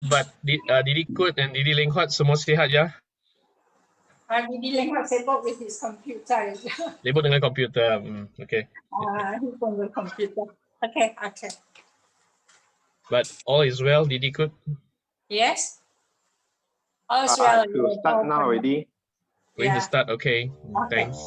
But Didi Kut and Didi Leng Huat semua sihat ya? Didi Leng Huat sibuk with his computer. Sibuk dengan komputer. Okay. He's on the computer. Okay. But all is well, Didi Kut? Yes. All is well. To start now already. Going to start, okay. Thanks.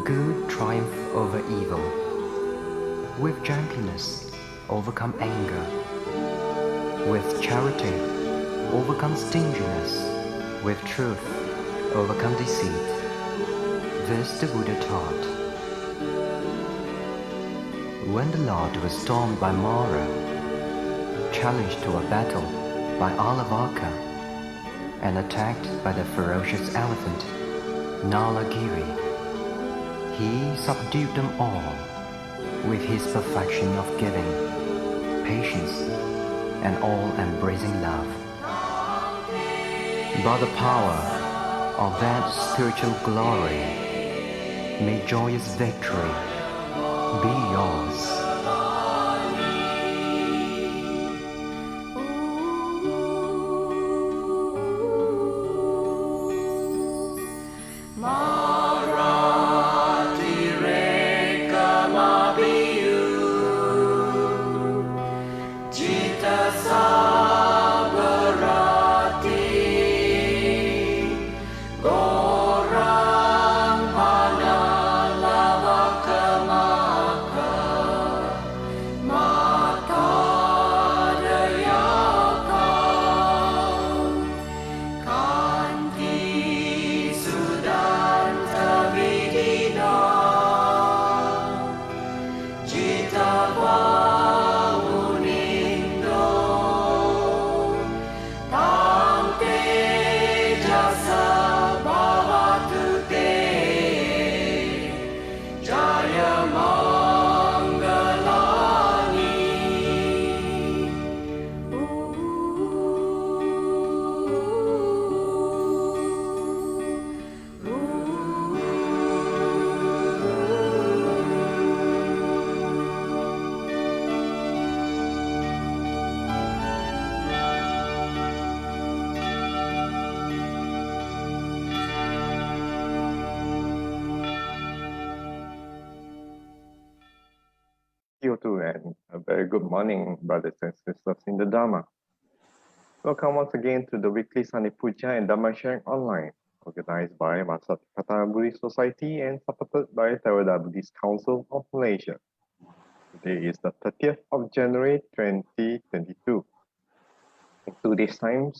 Good triumph over evil. With gentleness, overcome anger. With charity, overcome stinginess. With truth, overcome deceit. This the Buddha taught. When the Lord was stormed by Mara, challenged to a battle by Alavaka, and attacked by the ferocious elephant, Nalagiri, he subdued them all with his perfection of giving, patience, and all-embracing love. By the power of that spiritual glory, may joyous victory be yours. You too, and a very good morning, brothers and sisters in the Dhamma. Welcome once again to the weekly Sunday Puja and Dhamma sharing online, organized by Maha Satipatthana Buddhist Society and supported by Theravada Buddhist Council of Malaysia. Today is the 30th of January 2022. In 2 days' time,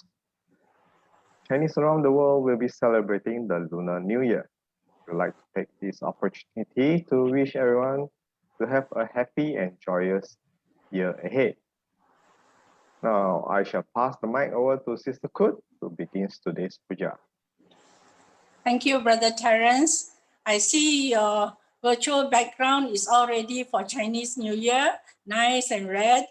Chinese around the world will be celebrating the Lunar New Year. We'd like to take this opportunity to wish everyone to have a happy and joyous year ahead. Now, I shall pass the mic over to Sister Kut to begin today's puja. Thank you, Brother Terence. I see your virtual background is all ready for Chinese New Year, nice and red.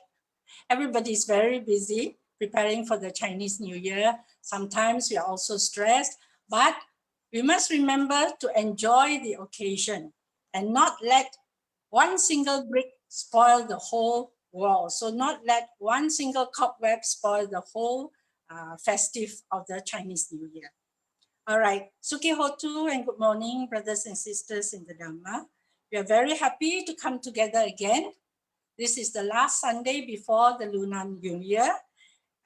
Everybody is very busy preparing for the Chinese New Year. Sometimes we are also stressed, but we must remember to enjoy the occasion and not let one single brick spoil the whole wall. So not let one single cobweb spoil the whole festive of the Chinese New Year. All right, Suki Hotu and good morning, brothers and sisters in the Dhamma. We are very happy to come together again. This is the last Sunday before the Lunar New Year.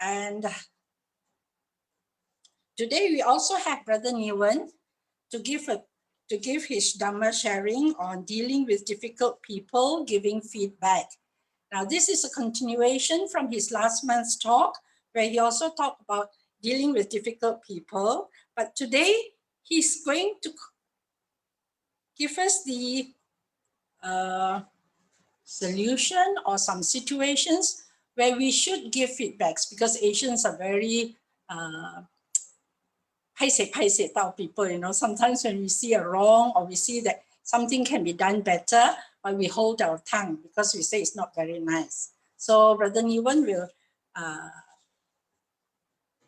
And today we also have Brother Nee Wern to give his Dhamma sharing on dealing with difficult people, giving feedback. Now, this is a continuation from his last month's talk, where he also talked about dealing with difficult people. But today, he's going to give us the solution or some situations where we should give feedbacks, because Asians are very paise type people, you know. Sometimes when we see a wrong or we see that something can be done better, but we hold our tongue because we say it's not very nice. So Brother Nee Wern will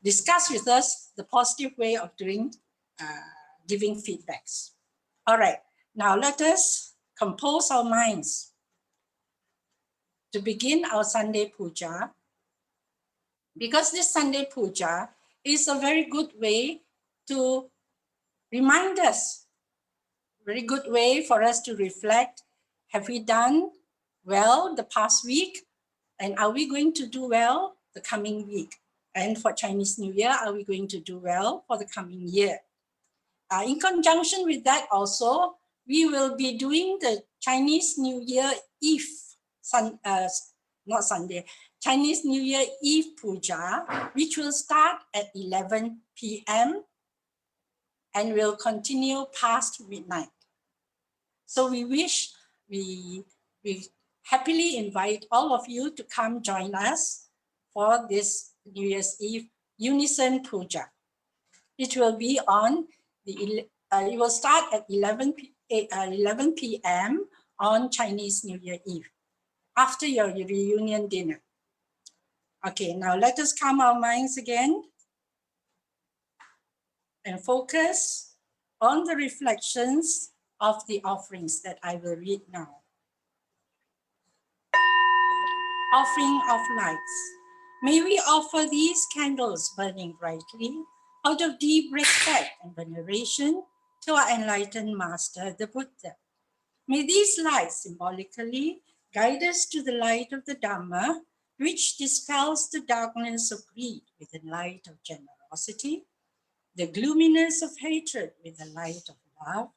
discuss with us the positive way of doing, giving feedbacks. All right, now let us compose our minds to begin our Sunday Puja, because this Sunday Puja is a very good way to remind us, very good way for us to reflect, have we done well the past week? And are we going to do well the coming week? And for Chinese New Year, are we going to do well for the coming year? In conjunction with that also, we will be doing the Chinese New Year Eve, not Sunday, Chinese New Year Eve Puja, which will start at 11 p.m. and will continue past midnight. So we happily invite all of you to come join us for this New Year's Eve Unison Puja. It will be on it will start at 11 p.m. on Chinese New Year Eve, after your reunion dinner. Okay, now let us calm our minds again and focus on the reflections of the offerings that I will read now. Offering of lights. May we offer these candles burning brightly out of deep respect and veneration to our enlightened master, the Buddha. May these lights symbolically guide us to the light of the Dhamma, which dispels the darkness of greed with the light of generosity, the gloominess of hatred with the light of love,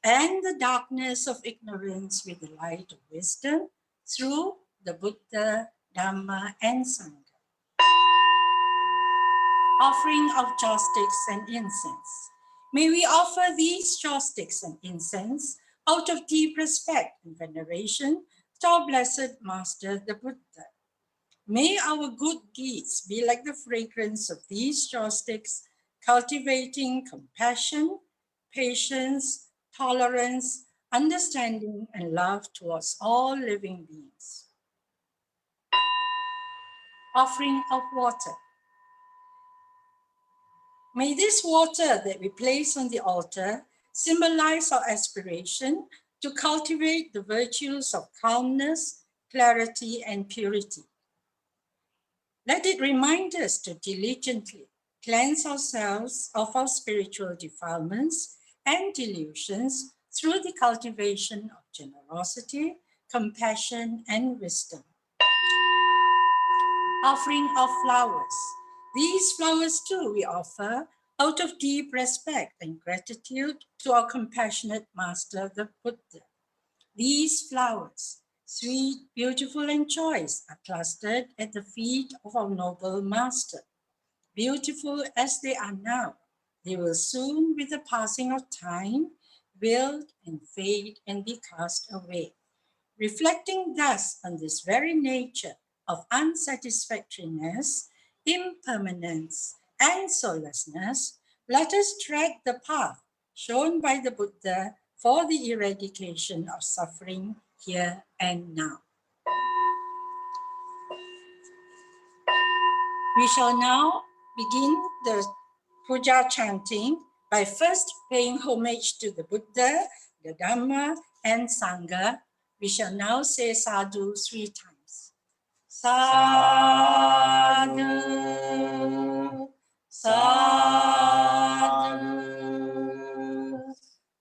and the darkness of ignorance with the light of wisdom through the Buddha, Dhamma, and Sangha. Offering of joss sticks and incense. May we offer these joss sticks and incense out of deep respect and veneration to our blessed Master, the Buddha. May our good deeds be like the fragrance of these joss sticks, cultivating compassion, patience, tolerance, understanding, and love towards all living beings. Offering of water. May this water that we place on the altar symbolize our aspiration to cultivate the virtues of calmness, clarity, and purity. Let it remind us to diligently cleanse ourselves of our spiritual defilements and delusions through the cultivation of generosity, compassion, and wisdom. Offering of flowers. These flowers too we offer out of deep respect and gratitude to our compassionate Master, the Buddha. These flowers, sweet, beautiful, and choice, are clustered at the feet of our noble Master. Beautiful as they are now, they will soon, with the passing of time, wilt and fade and be cast away. Reflecting thus on this very nature of unsatisfactoriness, impermanence, and soullessness, let us tread the path shown by the Buddha for the eradication of suffering here and now. We shall now begin the puja chanting by first paying homage to the Buddha, the Dhamma, and Sangha. We shall now say sadhu 3 times. Sadhu, sadhu,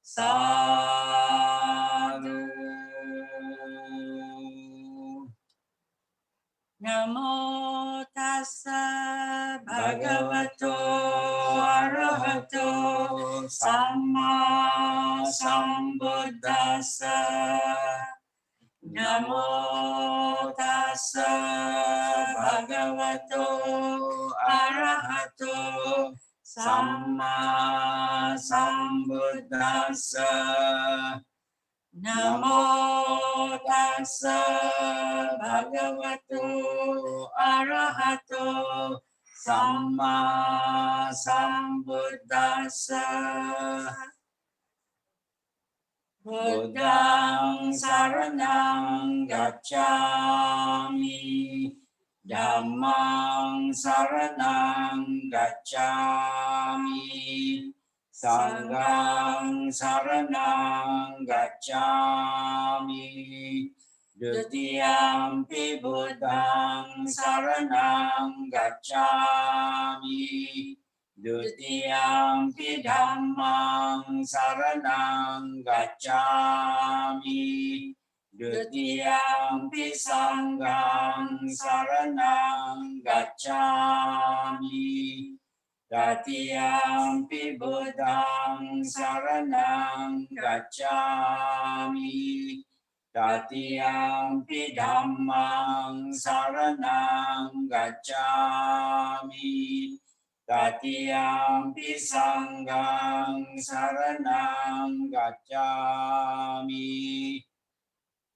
sadhu. Namo tassa bhagavato arahato samma sambuddhassa. Namo tassa bhagavato arahato samma sambuddhassa. Namo tassa bhagavato arahato samma sambuddhassa. Buddhang saranang gacchami, Dhammang saranang gacchami, Sanghang saranang gacchami, Dutiyampi Buddhang saranang gacchami, Dutiyampi Dhammang saranang gacchami, Dutiyampi Sanghang saranang gacchami, Tatiyampi Buddhang saranang gacchami, Tatiyampi Dhammang saranang gacchami, Tatiyampi Sanghang saranang gacchami.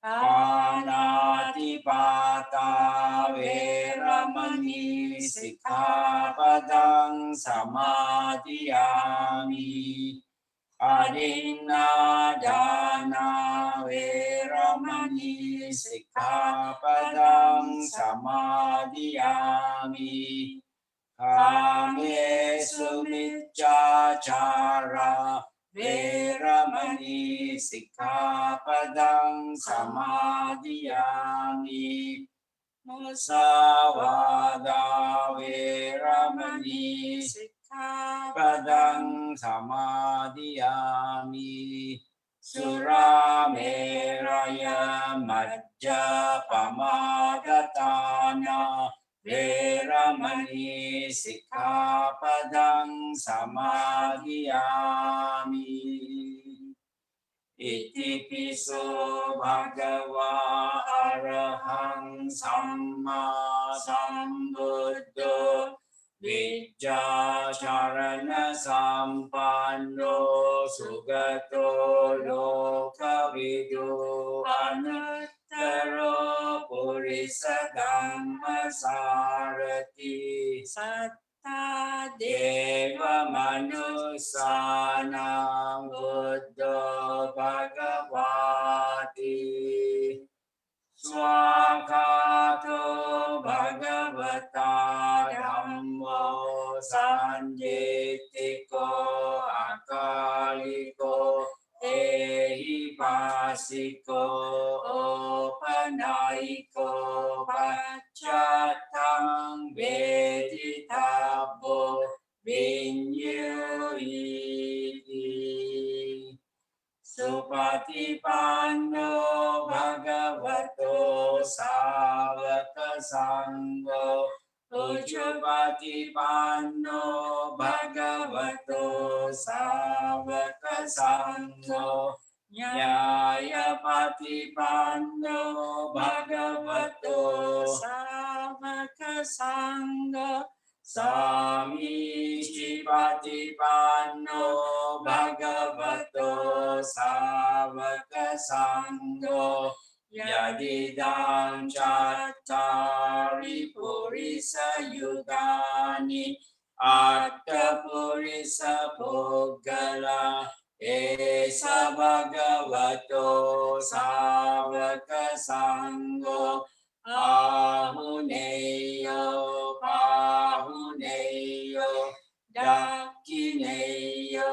Panatipata veramani sikkhapadang samadhiyami. Adinadana veramani sikkhapadang samadhiyami. Kamesu miccacara veramani sikkhapadang samadhiyami. Musawada veramani sikkhapadang samadhiyami. Surameraya majjapamadhatana veramani sikkhapadang samadhiyami. Itipiso bhagava arahang samma sambuddho vijjacharana sampanno sugato lokavidu anuttaro purisa dhamma sarati satta deva manusana buddho bhagavati swakato bhagavata dhammo sanjitiko akaliko ehipasiko opanaiko paccatang veditabo vinyuiti. Supatipanno bhagavato savaka sangho. Ujjupatipanno bhagavato savaka sangho. Nyayapatipanno bhagavato savaka sangho. Samiccippatipanno bhagavato savaka sangho. Yadidang cattari purisa yugani atta purisa puggala esa bhagavato savaka sangho. Ahuneyo pahuneyo dakineyo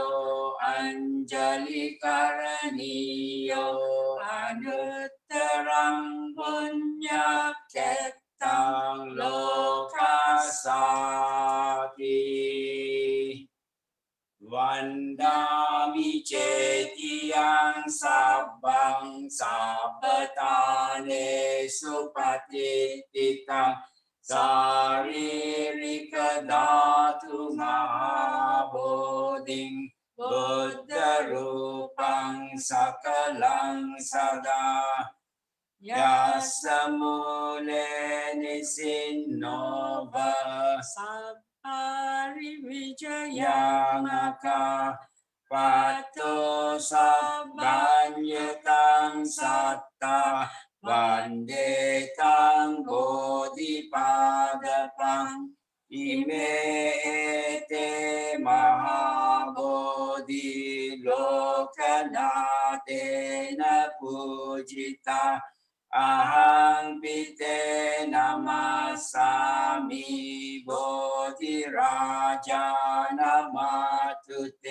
anjali karaniyo anuttarang punya kettam สุปฏิติตังสารีริกธาตุมหาโพธิงบุตตรูปังสักลังสดายัสสมุเลนิสินโนภะสัพพะริวิจยา ยังคาปัตโตสัพพัญญตังสัตตาวันเดตังโพธิปาดปังอิเมเตมหาโพธิโลกนาเตนะปุจิตาอะหังปิเตนะมัสสามิโพธิราชานะมาตุเต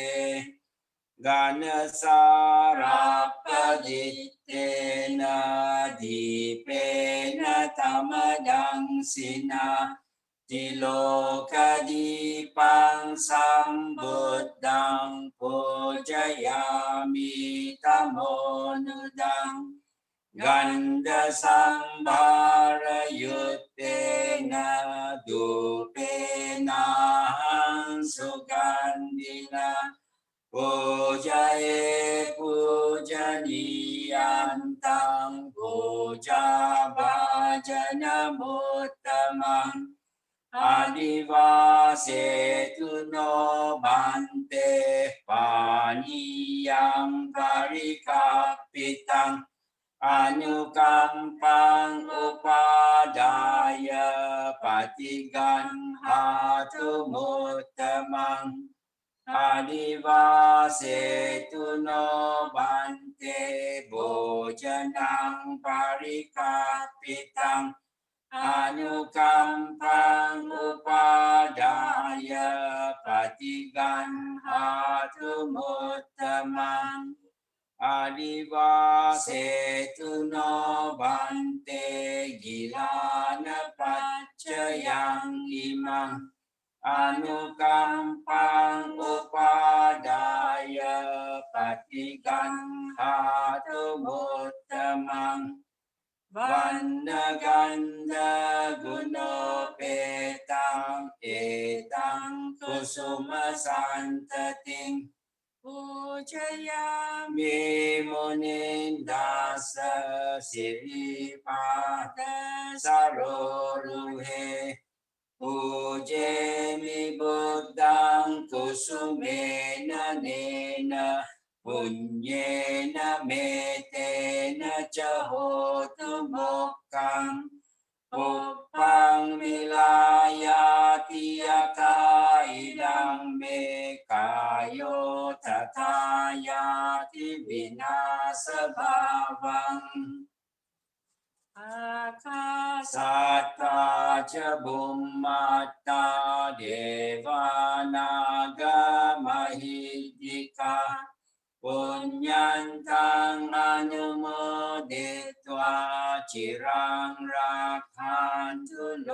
กานสาราปดิเตนะดิเปนะธรรมดังสินาติโลกดิปังสัมบุตตังปุจยามิธัมโมนุดังกันดสัมภารยุตเตนะดุเปนะหังสุกันดินาปูจาเอปูจานิยันตังปูจาบาจนะมุตตมังอาดิวาเสตุโนบันเตปานิยังปาริคัปปิตังอนุกัมปังอุปาดายปฏิกันหาตุมุตตมังอาดิวาเสตุโนบันเตโภชนังปาริคัปปิตังอนุกัมปังอุปาดายปฏิกันหาตุมุตตมังอาดิวาเสตุโนบันเตกิลานปัจจยังอิมังอนุกัมปังอุปาดายปฏิกันหาตุมุตตมังวันนกันดากุโนเปตังเอตังกุสุมสันตติงปูชยามิ มิมุนินดัสสะสิริปาเตสโรรุเหปูเจมิบุตตังกุสุเมนะเนนะปุญเยนะเมเตนะจะโหตุโมกขังปุปปังมิลายาติยาคาอิดังเมกายโยทัทายาติวินาสภาวังอาคาส สัตตาจะบุมมัตตาเดวานากามหิติกาปุญญันตังอนุโมเดตวาจิรังรักขันตุโล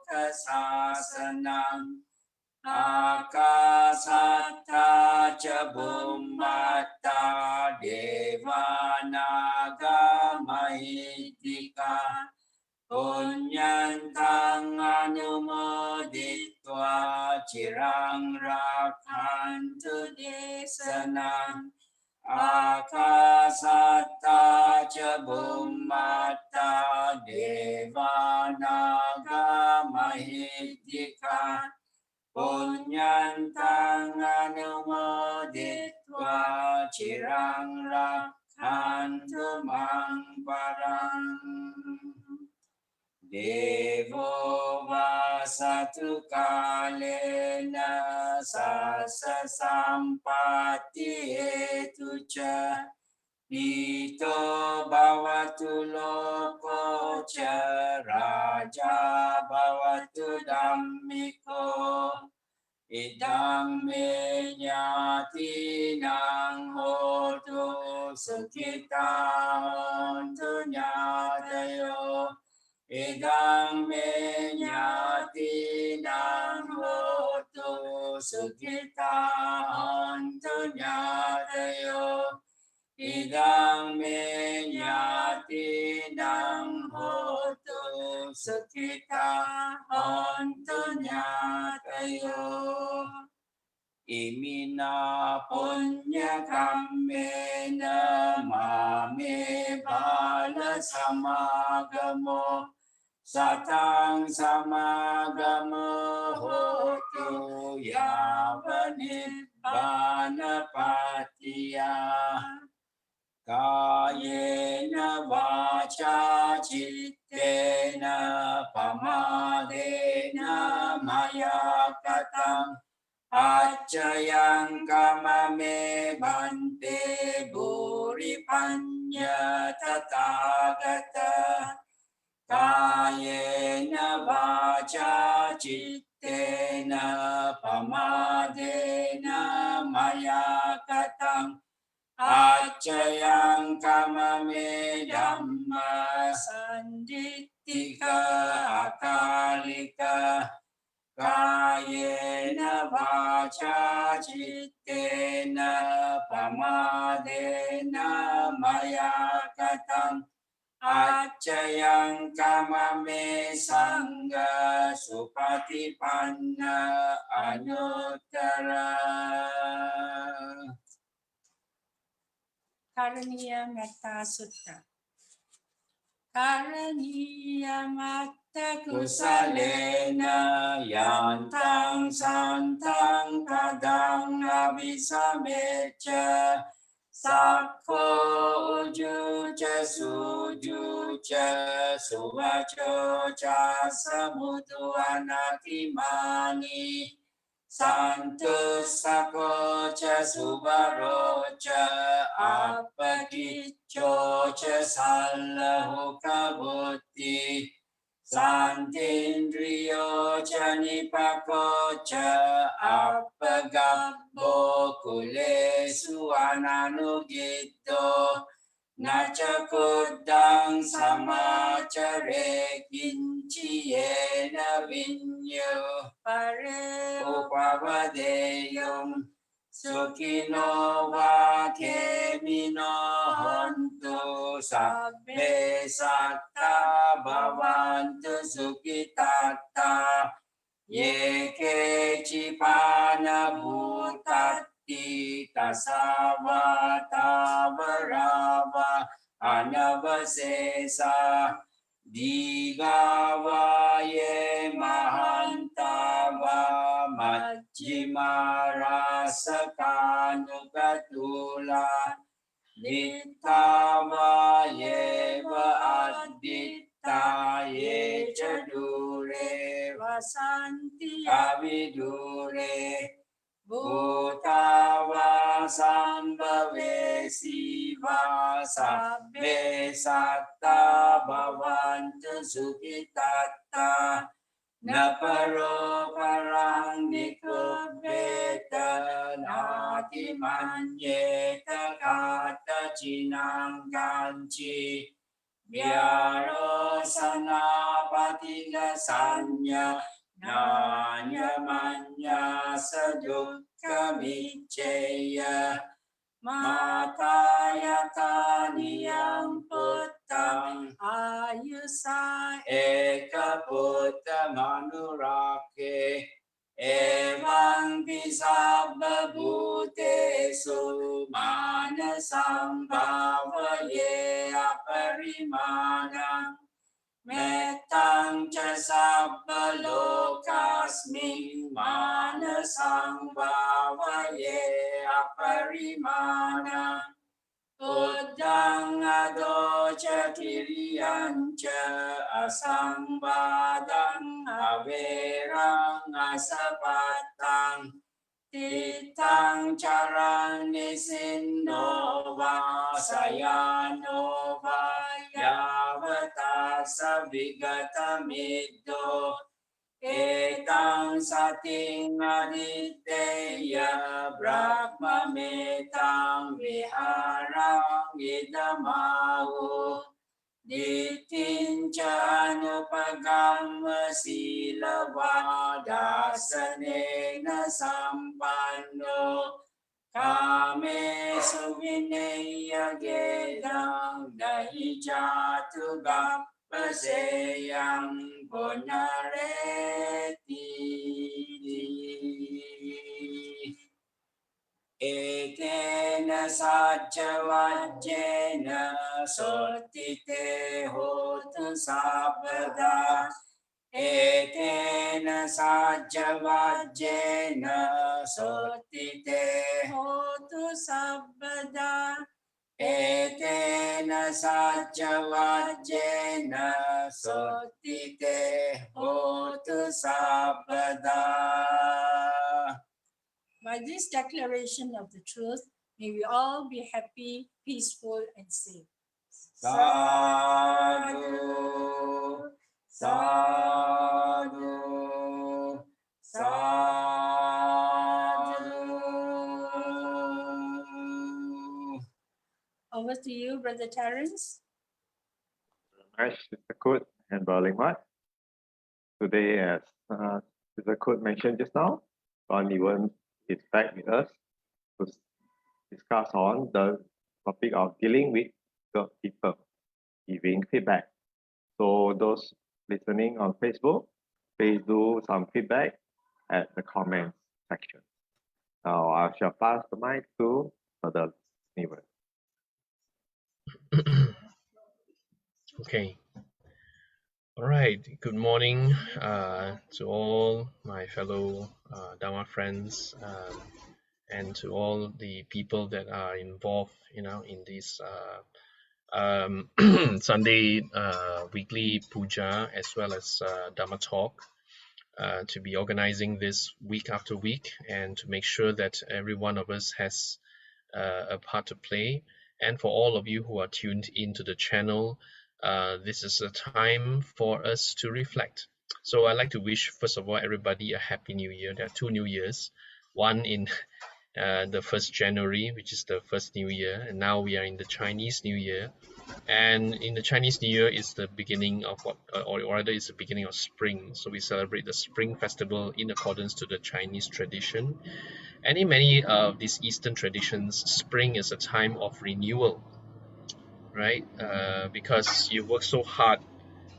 กศาสนังอากาสัตตาจะบุมมัตตาเดวานากามหิติกาปุญญันตังอนุโมดิตวาจิรังรักขันตุเดสนังอาคาสัตตาจะบุมมัตตาเดวานากามหิติกาปุญญันตังอนุโมดิตวาจิรังรักขันตุมังปรังเดโววาสัตุกาเลนะสัสสะสัมปัตติเหตุจาปิโตภวตุโลกจราจาภวตุดัมมิโกอิดังเมญาตินังโหตุสุขิตาโหตุญาตโยอิดังเมญาตินังโหตุสุขิตาโหตุญาตโยอิดังเมญาตินังโห sukita hontu nyatayo imina punya kammena mame bala samagamo satang samagamo hotu yavane bana patiya kayena vaca cittena pamadena maya katang acayang kamame bante buripanya tathagata kayena vaca cittena pamadena maya katang acayang kamame dhamma sandittika akalika kayena vaca cittena pamadena maya katang acayang kamame sangga supatipanna anuttara Karaniya Metta Sutta. Karaniya Metta kusalena yantang santang kadang abisamecha sakho ujuca sujuca suvaco ca samutu anatimani santu sako ca subaroca apakicco ca sallahu kabuti santindriyo ca nipako ca apagabbo kulesu ananugito naca kuddang samacare kinciyena vinyo pare upavadeyum sukino wa kemino hontu sabbe satta bhavantu sukitata ye kecipana bhutati tasavata varava anavasesa digava ye mahantava majjima rasakanukatula dittava yeva additta ye cadure vasanti avidure Bhutava sambhave siva sabbe satta bhavantu sukitatta naparo parang nikubeta nati manyeta kata cinang kanci biaro sanapatiga sanya Nanya manya sadukka vicceya matayata niyam puttang ayusa eka putta manurake evang visabba bhutesu manasam bhavaye aparimanam Metang ca sabba lokasming manasang bhavaye aparimana Uddang ado ca kiriyan ca asang badang averang asapatang Titang carang nisinno va sayano va yavata savigata middo etang sating aditeya brahma metang viharang idamahu Ditinca anupagamma sila vadasanena sampanno kame suvineya gedang dahi jatu Paseyang Ponareti Ekena Sacha Vajjena Sotite Hotu Sabada Ekena Sacha Vajjena Sotite Hotu Sabada Ekena Sacha Vajjena Sotite Hotu Sabada. By this declaration of the truth, may we all be happy, peaceful, and safe. Sadhu, sadhu, sadhu. Over to you, Brother Terence. Nice, Sister Kut and Brother Ling Huat. Today, as Sister Kut mentioned just now, 𝐶𝐿 Nee Wern is back with us to discuss on the topic of dealing with the people, giving feedback. So those listening on Facebook, please do some feedback at the comments section. Now I shall pass the mic to Brother Nee Wern. Okay. All right. Good morning to all my fellow Dhamma friends and to all the people that are involved, in this Sunday weekly puja as well as Dhamma talk. To be organizing this week after week and to make sure that every one of us has a part to play. And for all of you who are tuned into the channel, this is a time for us to reflect. So I'd like to wish, first of all, everybody a happy new year. There are 2 new years, one in the 1st January, which is the first new year, and now we are in the Chinese New Year. And in the Chinese New Year is the beginning of or rather it's the beginning of spring. So we celebrate the Spring Festival in accordance to the Chinese tradition. And in many of these Eastern traditions, spring is a time of renewal, right? Because you work so hard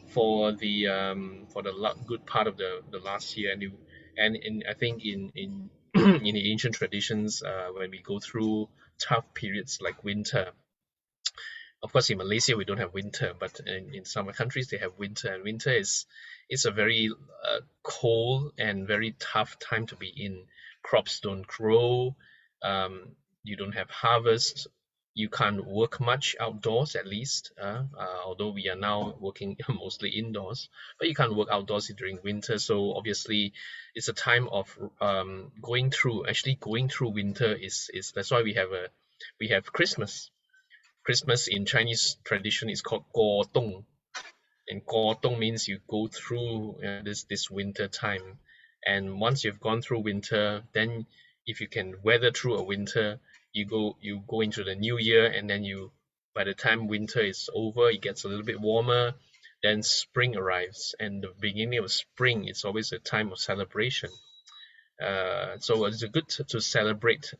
for the good part of the last year, and I think in in the ancient traditions, when we go through tough periods like winter. Of course, in Malaysia we don't have winter, but in some countries they have winter, and winter is a very cold and very tough time to be in. Crops don't grow, you don't have harvest, you can't work much outdoors, at least, although we are now working mostly indoors, but you can't work outdoors during winter. So obviously it's a time of going through winter. Is That's why we have Christmas. Christmas in Chinese tradition is called 过冬, and 过冬 means you go through this winter time. And once you've gone through winter, then if you can weather through a winter, you go into the new year, and then by the time winter is over, it gets a little bit warmer, then spring arrives, and the beginning of spring is always a time of celebration. So it's good to celebrate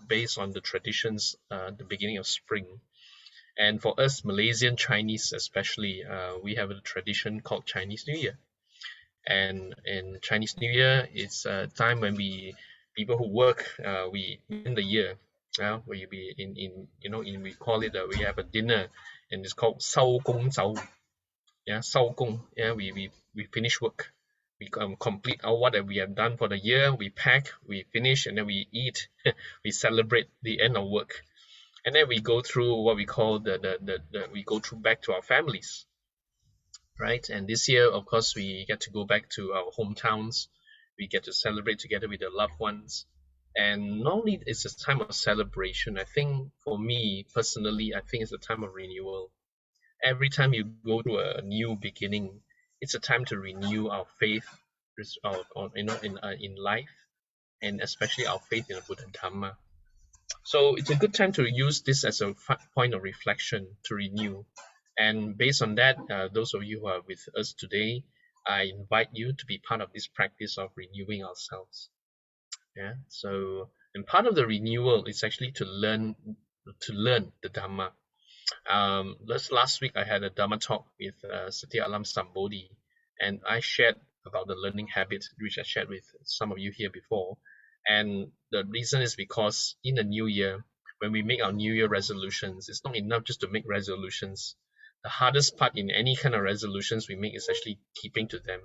based on the traditions, the beginning of spring. And for us Malaysian Chinese especially, we have a tradition called Chinese New Year. And in Chinese New Year, it's a time when people who work, we end the year. We be we call it we have a dinner, and it's called 收工走. Yeah, 收工. Yeah, we finish work. We complete what we have done for the year. We pack, we finish, and then we eat. We celebrate the end of work. And then we go through what we call we go through back to our families, right? And this year, of course, we get to go back to our hometowns. We get to celebrate together with the loved ones. And not only it's a time of celebration, I think for me personally, I think it's a time of renewal. Every time you go to a new beginning, it's a time to renew our faith, in life, and especially our faith in the Buddha Dhamma. So it's a good time to use this as a point of reflection to renew. And based on that, those of you who are with us today, I invite you to be part of this practice of renewing ourselves. Yeah. So, and part of the renewal is actually to learn the Dhamma. Last week I had a Dhamma talk with Satya Alam Sambodhi, and I shared about the learning habits, which I shared with some of you here before. And the reason is because in the new year, when we make our new year resolutions, it's not enough just to make resolutions. The hardest part in any kind of resolutions we make is actually keeping to them.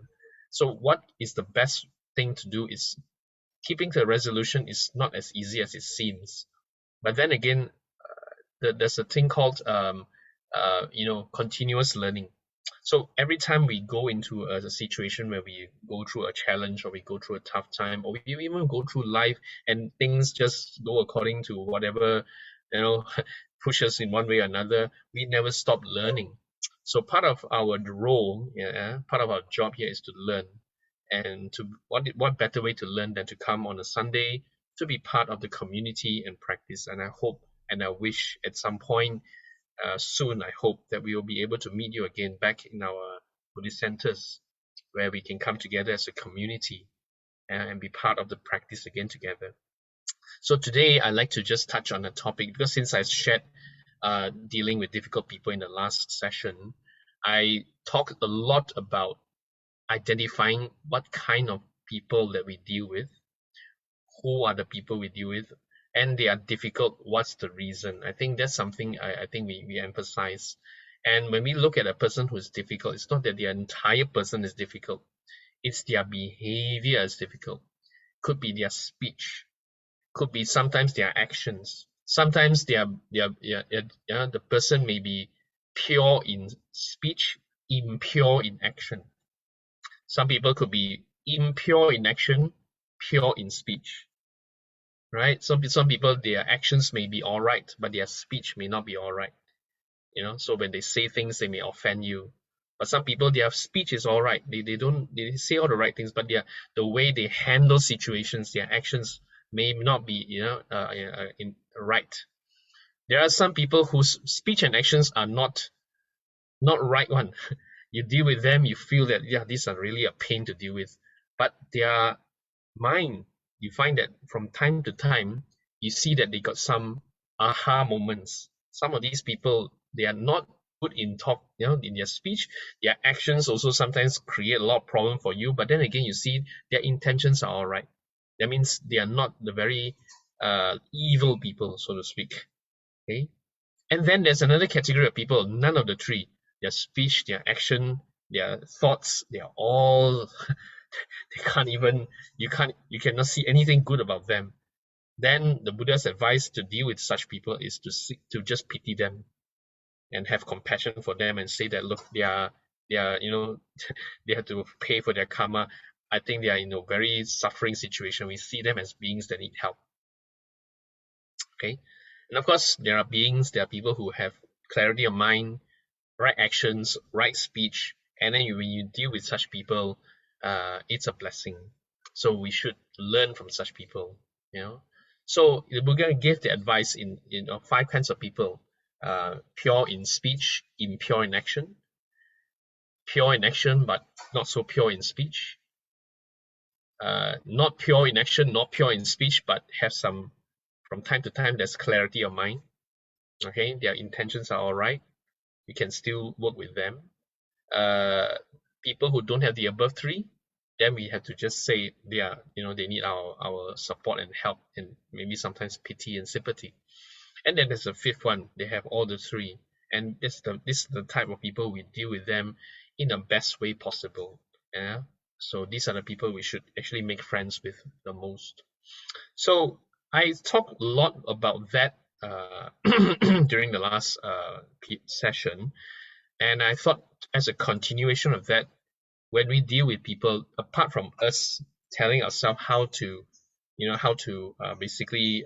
So what is the best thing to do is keeping the resolution is not as easy as it seems. But then again, there's a thing called continuous learning. So every time we go into a situation where we go through a challenge, or we go through a tough time, or we even go through life and things just go according to whatever push us in one way or another, we never stop learning. So part of our role, part of our job here is to learn. And to what better way to learn than to come on a Sunday to be part of the community and practice. And I hope and I wish at some point soon, I hope that we will be able to meet you again back in our Buddhist centers, where we can come together as a community and be part of the practice again together. So today I'd like to just touch on a topic, because since I shared dealing with difficult people in the last session, I talked a lot about identifying what kind of people that we deal with, who are the people we deal with, and they are difficult, what's the reason? I think that's something I think we emphasize. And when we look at a person who is difficult, it's not that the entire person is difficult, it's their behavior is difficult. Could be their speech, could be sometimes their actions, sometimes the person may be pure in speech, impure in action. Some people could be impure in action, pure in speech. Right? Some people, their actions may be all right, but their speech may not be all right. So when they say things, they may offend you. But some people, their speech is all right. They say all the right things, but the way they handle situations, their actions may not be right. There are some people whose speech and actions are not right one. You deal with them, you feel that these are really a pain to deal with, but their mind, you find that from time to time, you see that they got some aha moments. Some of these people, they are not good in talk, in their speech. Their actions also sometimes create a lot of problem for you. But then again, you see their intentions are all right. That means they are not the very evil people, so to speak. Okay. And then there's another category of people, none of the three. Their speech, their action, their thoughts, they are all you cannot see anything good about them. Then the Buddha's advice to deal with such people is to just pity them and have compassion for them and say that, look, they are they have to pay for their karma. I think they are in a very suffering situation. We see them as beings that need help. Okay. And of course, there are people who have clarity of mind, right actions, right speech, and then when you deal with such people, it's a blessing. So we should learn from such people. So the Buddha gave the advice in 5 kinds of people: pure in speech, impure in action, pure in action but not so pure in speech, not pure in action, not pure in speech, but have some, from time to time, there's clarity of mind. Okay, their intentions are all right. You can still work with them. People who don't have the above 3, then we have to just say they need our support and help, and maybe sometimes pity and sympathy. And then there's a 5th one, they have all the 3, and this is the type of people we deal with them in the best way possible. So these are the people we should actually make friends with the most. So I talked a lot about that during the last session, and I thought, as a continuation of that, when we deal with people, apart from us telling ourselves how to basically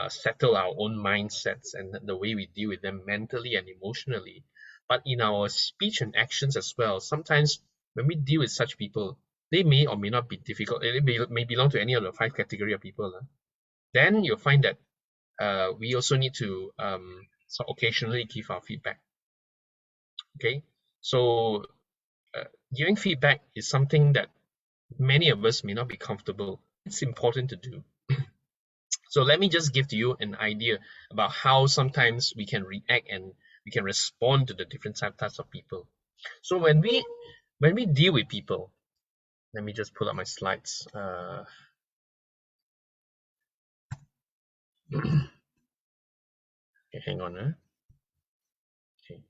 settle our own mindsets and the way we deal with them mentally and emotionally, but in our speech and actions as well, sometimes when we deal with such people, they may or may not be difficult. They may belong to any of the 5 category of people. Then you'll find that we also need to occasionally give our feedback. Okay, so giving feedback is something that many of us may not be comfortable. It's important to do. So let me just give to you an idea about how sometimes we can react and we can respond to the different types of people. So when we deal with people, let me just pull up my slides. Okay, hang on. Okay.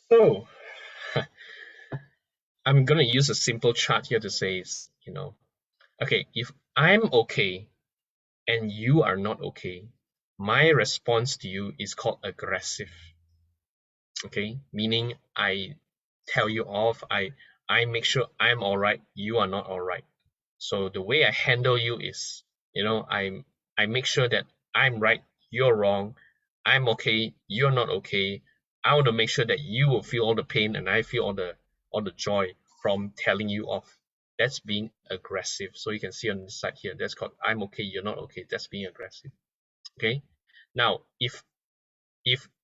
So I'm gonna use a simple chart here to say, okay, if I'm okay and you are not okay, my response to you is called aggressive. Okay, meaning I tell you off, I make sure I'm all right, you are not all right. So the way I handle you is, I make sure that I'm right, you're wrong, I'm okay, you're not okay. I want to make sure that you will feel all the pain and I feel all the joy from telling you off. That's being aggressive. So you can see on the side here, that's called I'm okay, you're not okay. That's being aggressive. Okay. Now, if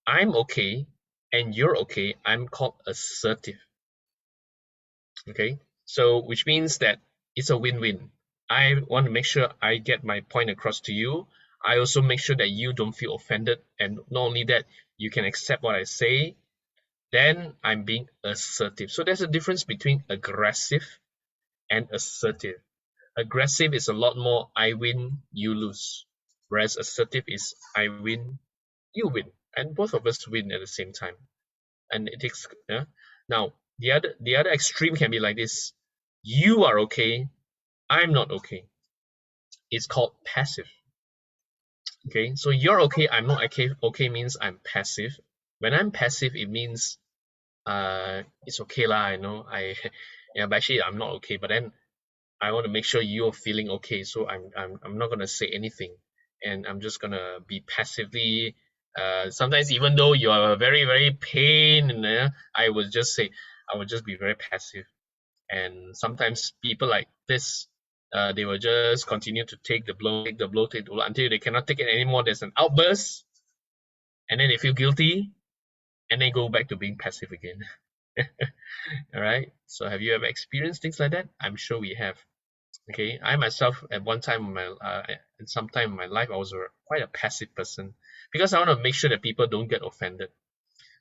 I'm okay and you're okay, I'm called assertive. Okay. So which means that it's a win-win. I want to make sure I get my point across to you. I also make sure that you don't feel offended, and not only that, you can accept what I say. Then I'm being assertive. So there's a difference between aggressive and assertive. Aggressive is a lot more I win, you lose. Whereas assertive is I win, you win. And both of us win at the same time. And it takes now the other extreme can be like this. You are okay, I'm not okay. It's called passive. Okay, so you're okay, I'm not okay. Okay means I'm passive. When I'm passive, it means it's okay lah, I know. But actually I'm not okay. But then I want to make sure you're feeling okay. So I'm not gonna say anything, and I'm just gonna be passively. Sometimes even though you are very very pain, I would just be very passive. And sometimes people like this, they will just continue to take the blow until they cannot take it anymore. There's an outburst, and then they feel guilty, and then go back to being passive again. All right. So have you ever experienced things like that? I'm sure we have. Okay. I myself, at one time in some time in my life, I was quite a passive person because I want to make sure that people don't get offended.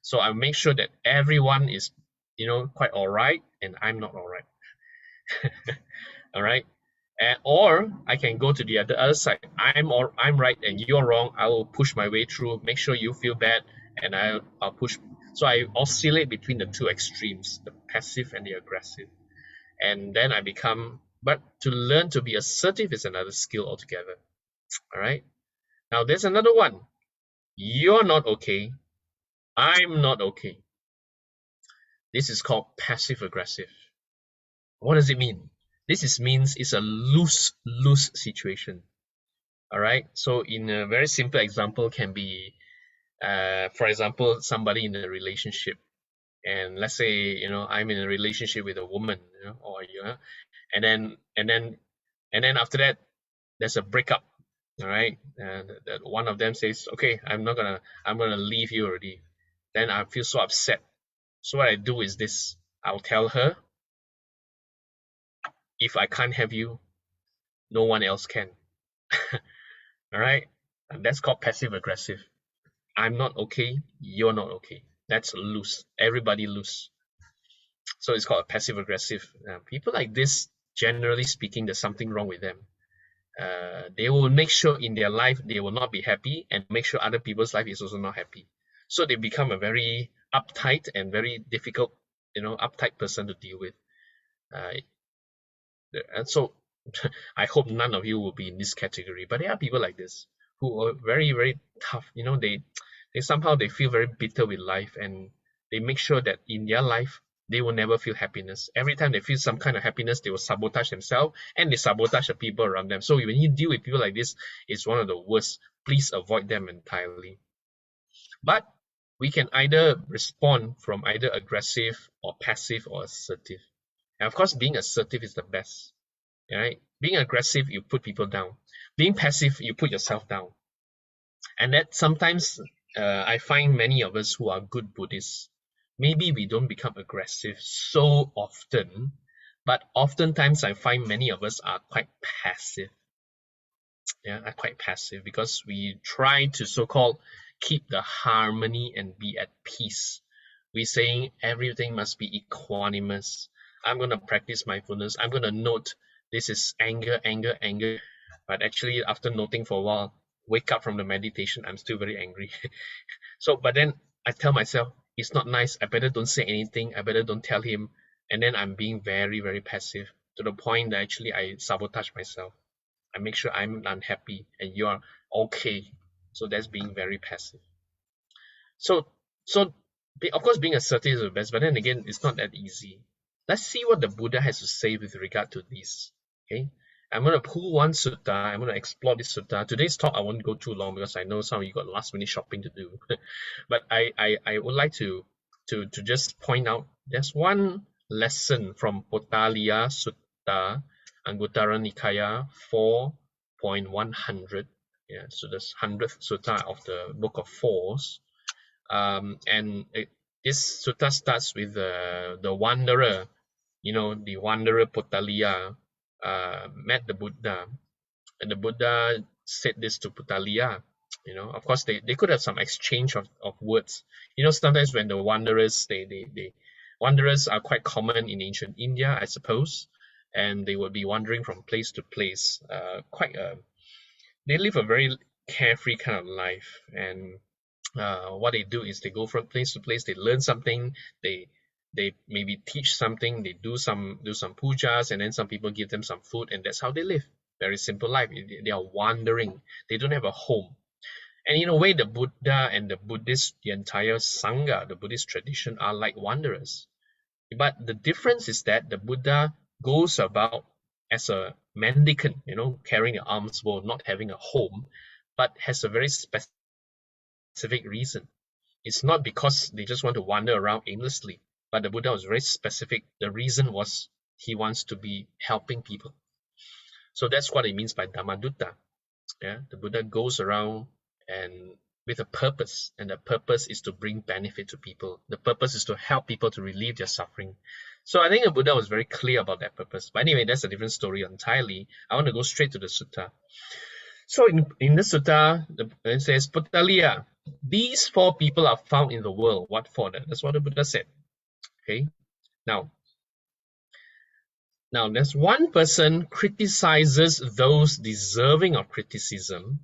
So I make sure that everyone is, quite all right, and I'm not all right. All right. Or I can go to the other side. I'm right and you're wrong. I will push my way through, make sure you feel bad, and I'll push. So I oscillate between the two extremes, the passive and the aggressive. And then but to learn to be assertive is another skill altogether. All right. Now there's another one. You're not okay. I'm not okay. This is called passive aggressive. What does it mean? Means it's a lose situation. All right. So in a very simple example can be, for example, somebody in a relationship, and let's say I'm in a relationship with a woman, and then after that there's a breakup. All right, and that one of them says, okay, I'm gonna leave you already. Then I feel so upset. So what I do is this: I'll tell her, if I can't have you, no one else can. All right, and that's called passive aggressive. I'm not okay, you're not okay. That's lose. Everybody lose. So it's called a passive aggressive. People like this, generally speaking, there's something wrong with them. They will make sure in their life they will not be happy, and make sure other people's life is also not happy. So they become a very uptight and very difficult, uptight person to deal with. And so I hope none of you will be in this category. But there are people like this who are very, very tough. They somehow they feel very bitter with life, and they make sure that in their life they will never feel happiness. Every time they feel some kind of happiness, they will sabotage themselves, and they sabotage the people around them. So when you deal with people like this, it's one of the worst. Please avoid them entirely. But we can either respond from either aggressive or passive or assertive. And of course, being assertive is the best. Right? Being aggressive, you put people down. Being passive, you put yourself down. And that sometimes I find many of us who are good Buddhists, maybe we don't become aggressive so often, but oftentimes I find many of us are quite passive. Yeah, are quite passive because we try to so-called keep the harmony and be at peace. We're saying everything must be equanimous. I'm going to practice mindfulness. I'm going to note this is anger, anger, anger. But actually, after noting for a while, wake up from the meditation, I'm still very angry. But then I tell myself, it's not nice. I better don't say anything. I better don't tell him. And then I'm being very, very passive to the point that actually I sabotage myself. I make sure I'm unhappy and you're okay. So that's being very passive. So of course, being assertive is the best, but then again, it's not that easy. Let's see what the Buddha has to say with regard to this. Okay, I'm going to pull one sutta. I'm going to explore this sutta. Today's talk, I won't go too long because I know some of you got last minute shopping to do. But I would like to just point out there's one lesson from Potaliya Sutta, Anguttara Nikaya 4.100. Yeah, so this 100th sutta of the Book of Fours. This sutta starts with the wanderer, the wanderer Potaliya met the Buddha, and the Buddha said this to Potaliya. Of course they could have some exchange of words. Sometimes when the wanderers wanderers are quite common in ancient India, I suppose, and they would be wandering from place to place. They live a very carefree kind of life, and what they do is they go from place to place. They learn something. They maybe teach something. They do some pujas, and then some people give them some food, and that's how they live. Very simple life. They are wandering. They don't have a home. And in a way, the Buddha and the entire Sangha, the Buddhist tradition, are like wanderers. But the difference is that the Buddha goes about as a mendicant, carrying an alms bowl, not having a home, but has a very specific reason. It's not because they just want to wander around aimlessly, but the Buddha was very specific. The reason was he wants to be helping people. So that's what it means by Dhammadutta. Yeah, the Buddha goes around and with a purpose, and the purpose is to bring benefit to people. The purpose is to help people to relieve their suffering. So I think the Buddha was very clear about that purpose. But anyway, that's a different story entirely. I want to go straight to the sutta. So in the sutta, it says, Potaliya, these four people are found in the world. What for? That's what the Buddha said. Okay. Now there's one person criticizes those deserving of criticism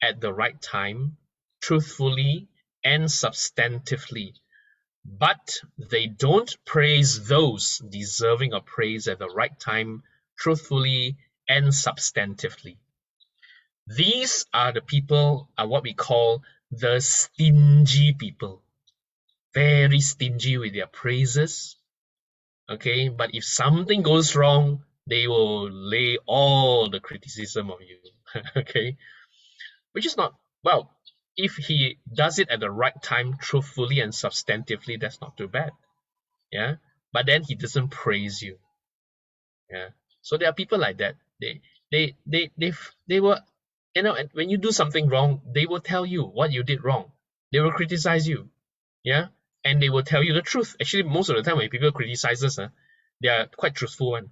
at the right time, truthfully and substantively, but they don't praise those deserving of praise at the right time, truthfully and substantively. These are the people, are what we call the stingy people. Very stingy with their praises. Okay, but if something goes wrong, they will lay all the criticism on you. Okay, which is not, well, if he does it at the right time, truthfully and substantively, that's not too bad. Yeah, but then he doesn't praise you. Yeah, so there are people like that. They were, and when you do something wrong, they will tell you what you did wrong. They will criticize you. Yeah, and they will tell you the truth. Actually, most of the time when people criticize us, they are quite truthful one.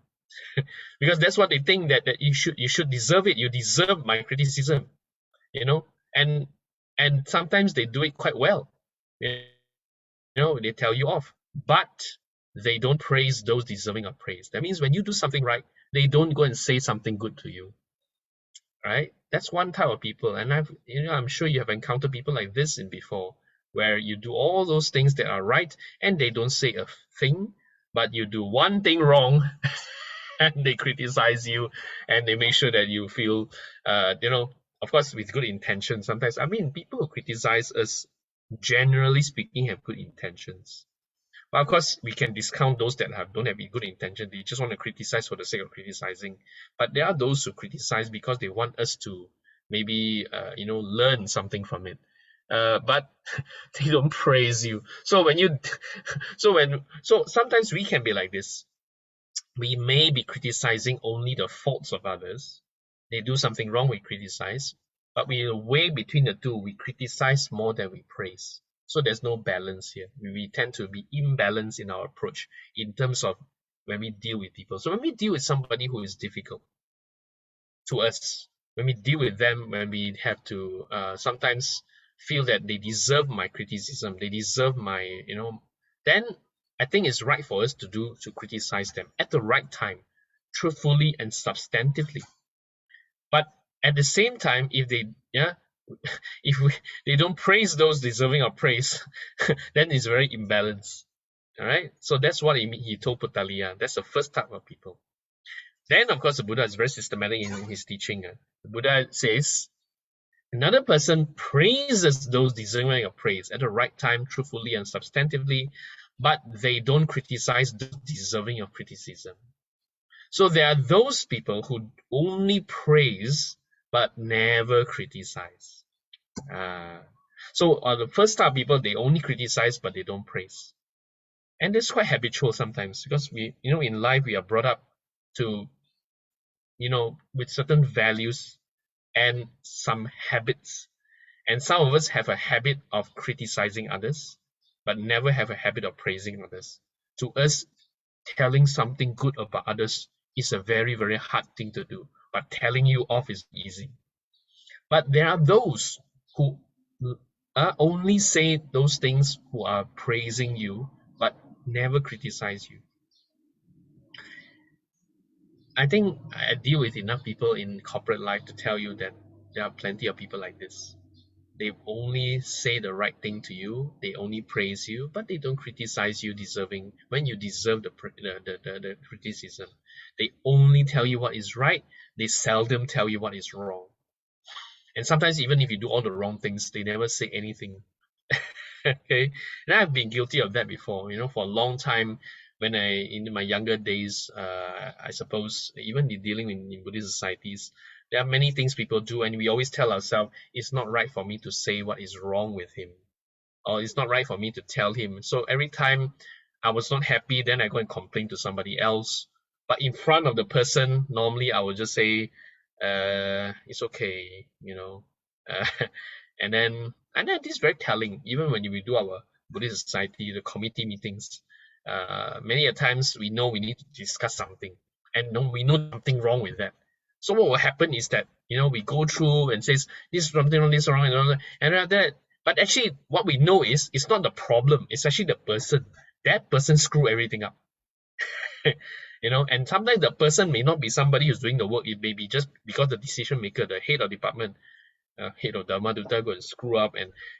Because that's what they think, that you should deserve it. You deserve my criticism. And sometimes they do it quite well. They tell you off, but they don't praise those deserving of praise. That means when you do something right, they don't go and say something good to you. Right? That's one type of people, and I'm sure you have encountered people like this before, where you do all those things that are right, and they don't say a thing, but you do one thing wrong, and they criticize you, and they make sure that you feel, of course, with good intention. Sometimes, people who criticize us, generally speaking, have good intentions. But of course, we can discount those that don't have good intention. They just want to criticize for the sake of criticizing. But there are those who criticize because they want us to maybe, learn something from it. But they don't praise you. So sometimes we can be like this. We may be criticizing only the faults of others. They do something wrong, we criticize. But we weigh between the two. We criticize more than we praise. So there's no balance here. We tend to be imbalanced in our approach in terms of when we deal with people. So when we deal with somebody who is difficult to us, when we deal with them, when we have to sometimes feel that they deserve my criticism, they deserve my, then I think it's right for us to criticize them at the right time, truthfully and substantively. But at the same time, if they they don't praise those deserving of praise, then it's very imbalanced. All right, so that's what he told Puttaliya. That's the first type of people. Then, of course, the Buddha is very systematic in his teaching. The Buddha says, another person praises those deserving of praise at the right time, truthfully and substantively, but they don't criticize those deserving of criticism. So there are those people who only praise but never criticize. So the first type of people, they only criticize but they don't praise. And that's quite habitual sometimes, because in life we are brought up to, with certain values and some habits. And some of us have a habit of criticizing others, but never have a habit of praising others. To us, telling something good about others is a very, very hard thing to do, but telling you off is easy. But there are those who only say those things, who are praising you, but never criticize you. I think I deal with enough people in corporate life to tell you that there are plenty of people like this. They only say the right thing to you, they only praise you, but they don't criticize you when you deserve the criticism. They only tell you what is right, they seldom tell you what is wrong. And sometimes even if you do all the wrong things, they never say anything. Okay, and I've been guilty of that before. For a long time, when in my younger days, I suppose even dealing in Buddhist societies, there are many things people do, and we always tell ourselves, it's not right for me to say what is wrong with him, or it's not right for me to tell him. So every time I was not happy, then I go and complain to somebody else. But in front of the person, normally I would just say, it's okay, and then this is very telling. Even when we do our Buddhist society, the committee meetings, many a times we know we need to discuss something, and we know something wrong with that. So what will happen is that we go through and says this is something wrong, this is wrong, and after that. But actually, what we know is it's not the problem. It's actually the person. That person screw everything up. And sometimes the person may not be somebody who's doing the work. It may be just because the decision maker, the head of department, head of Dhamma, go and screw up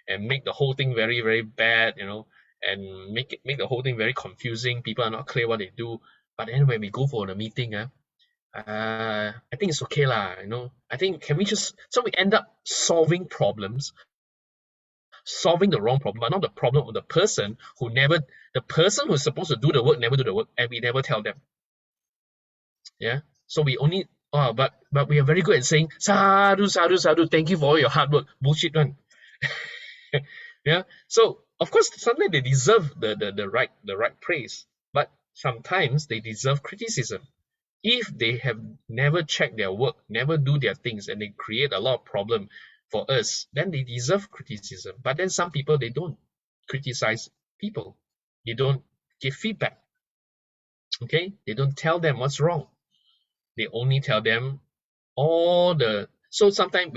and make the whole thing very, very bad, and make the whole thing very confusing. People are not clear what they do. But then when we go for the meeting, I think it's okay lah. I think so we end up solving problems, solving the wrong problem, but not the problem of the person who's supposed to do the work never do the work, and we never tell them. Yeah. So we only but we are very good at saying sadhu, sadhu, sadhu, thank you for all your hard work. Bullshit one. Yeah. So of course sometimes they deserve the right praise, but sometimes they deserve criticism. If they have never checked their work, never do their things, and they create a lot of problem for us, then they deserve criticism. But then some people, they don't criticize people. They don't give feedback. Okay? They don't tell them what's wrong. They only tell them so sometimes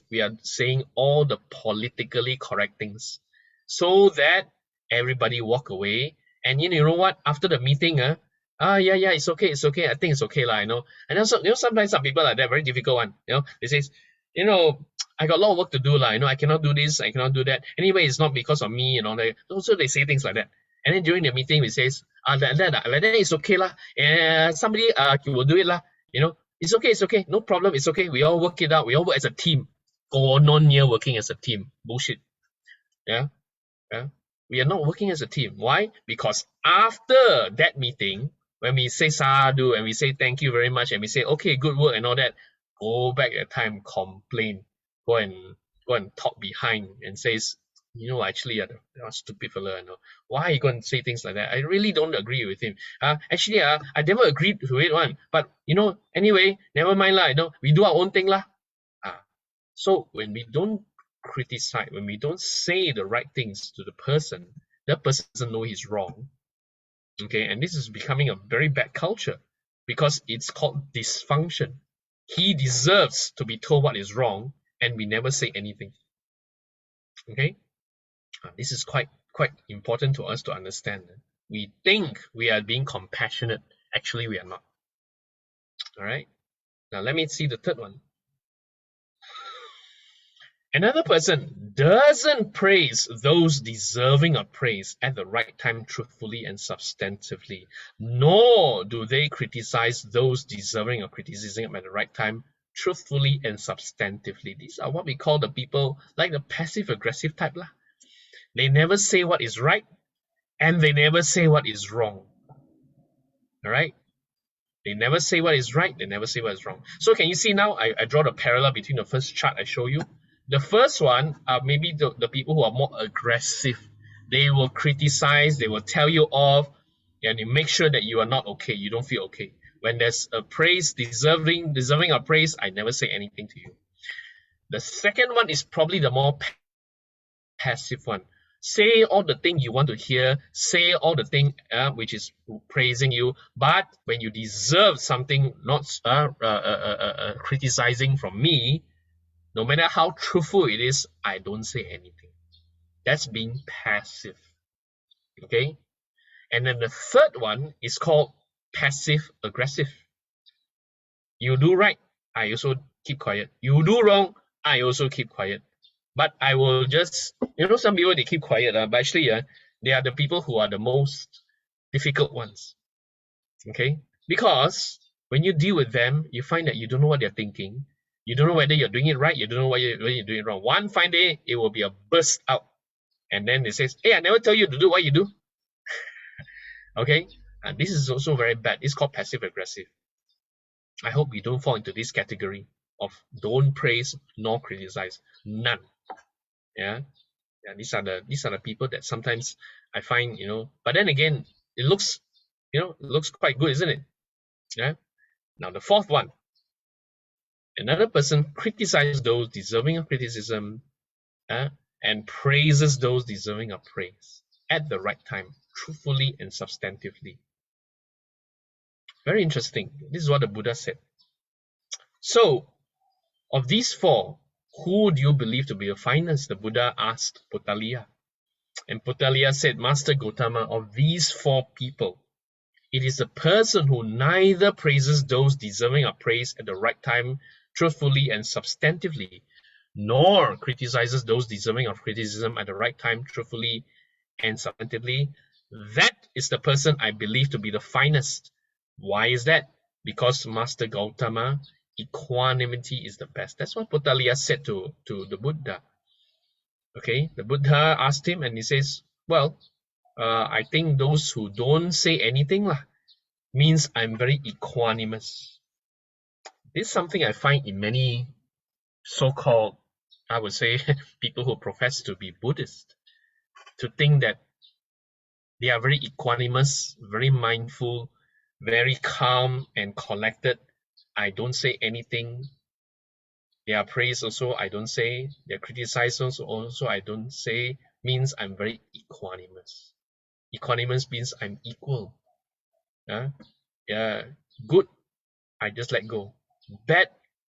we are saying all the politically correct things so that everybody walk away. And you know what? After the meeting, yeah, it's okay. I think it's okay, And also, sometimes some people are that very difficult one. They say, I got a lot of work to do, I cannot do this, I cannot do that. Anyway, it's not because of me, Also, they say things like that. And then during the meeting, we say, like that it's okay, somebody will do it, It's okay, no problem, it's okay. We all work it out. We all work as a team. Or non-near working as a team. Bullshit. Yeah. We are not working as a team. Why? Because after that meeting, when we say sadhu and we say thank you very much and we say okay, good work and all that, go back at time, complain, go and talk behind and says, actually, you're stupid fella. Why are you going to say things like that? I really don't agree with him. Actually, I never agreed to it one. But anyway, never mind lah. We do our own thing lah. So when we don't criticize, when we don't say the right things to the person, that person doesn't know he's wrong. Okay, and this is becoming a very bad culture because it's called dysfunction. He deserves to be told what is wrong, and we never say anything. Okay, this is quite important to us to understand. We think we are being compassionate, actually we are not. All right, now let me see the third one. Another person doesn't praise those deserving of praise at the right time, truthfully and substantively, nor do they criticize those deserving of criticism at the right time, truthfully and substantively. These are what we call the people like the passive-aggressive type lah. They never say what is right, and they never say what is wrong. All right? They never say what is right, they never say what is wrong. So can you see now, I draw the parallel between the first chart I show you. The first one are maybe the people who are more aggressive. They will criticize, they will tell you off, and you make sure that you are not okay, you don't feel okay. When there's a praise, deserving of praise, I never say anything to you. The second one is probably the more passive one. Say all the thing you want to hear, say all the thing which is praising you, but when you deserve something not criticizing from me, no matter how truthful it is, I don't say anything. That's being passive. Okay? And then the third one is called passive-aggressive. You do right, I also keep quiet. You do wrong, I also keep quiet. But I will just, some people, they keep quiet, but actually, they are the people who are the most difficult ones. Okay? Because when you deal with them, you find that you don't know what they're thinking. You don't know whether you're doing it right, you don't know whether you're doing it wrong. One fine day, it will be a burst out. And then they say, hey, I never tell you to do what you do. Okay? And this is also very bad. It's called passive-aggressive. I hope we don't fall into this category of don't praise nor criticize. None. Yeah, these are the people that sometimes I find, but then again, it looks quite good, isn't it? Yeah. Now the fourth one, another person criticizes those deserving of criticism, and praises those deserving of praise at the right time, truthfully and substantively. Very interesting. This is what the Buddha said. So, of these four, who do you believe to be the finest? The Buddha asked Potaliya. And Potaliya said, Master Gautama, of these four people, it is the person who neither praises those deserving of praise at the right time, truthfully and substantively, nor criticizes those deserving of criticism at the right time, truthfully and substantively. That is the person I believe to be the finest. Why is that? Because Master Gautama, equanimity is the best. That's what Potaliya said to the Buddha. Okay, the Buddha asked him and he says, well, I think those who don't say anything means I'm very equanimous. This is something I find in many so-called, I would say, people who profess to be Buddhist, to think that they are very equanimous, very mindful, very calm and collected. I don't say anything. They are praised also, I don't say. They are criticized also, I don't say. Means I'm very equanimous. Equanimous means I'm equal. Good, I just let go. Bad,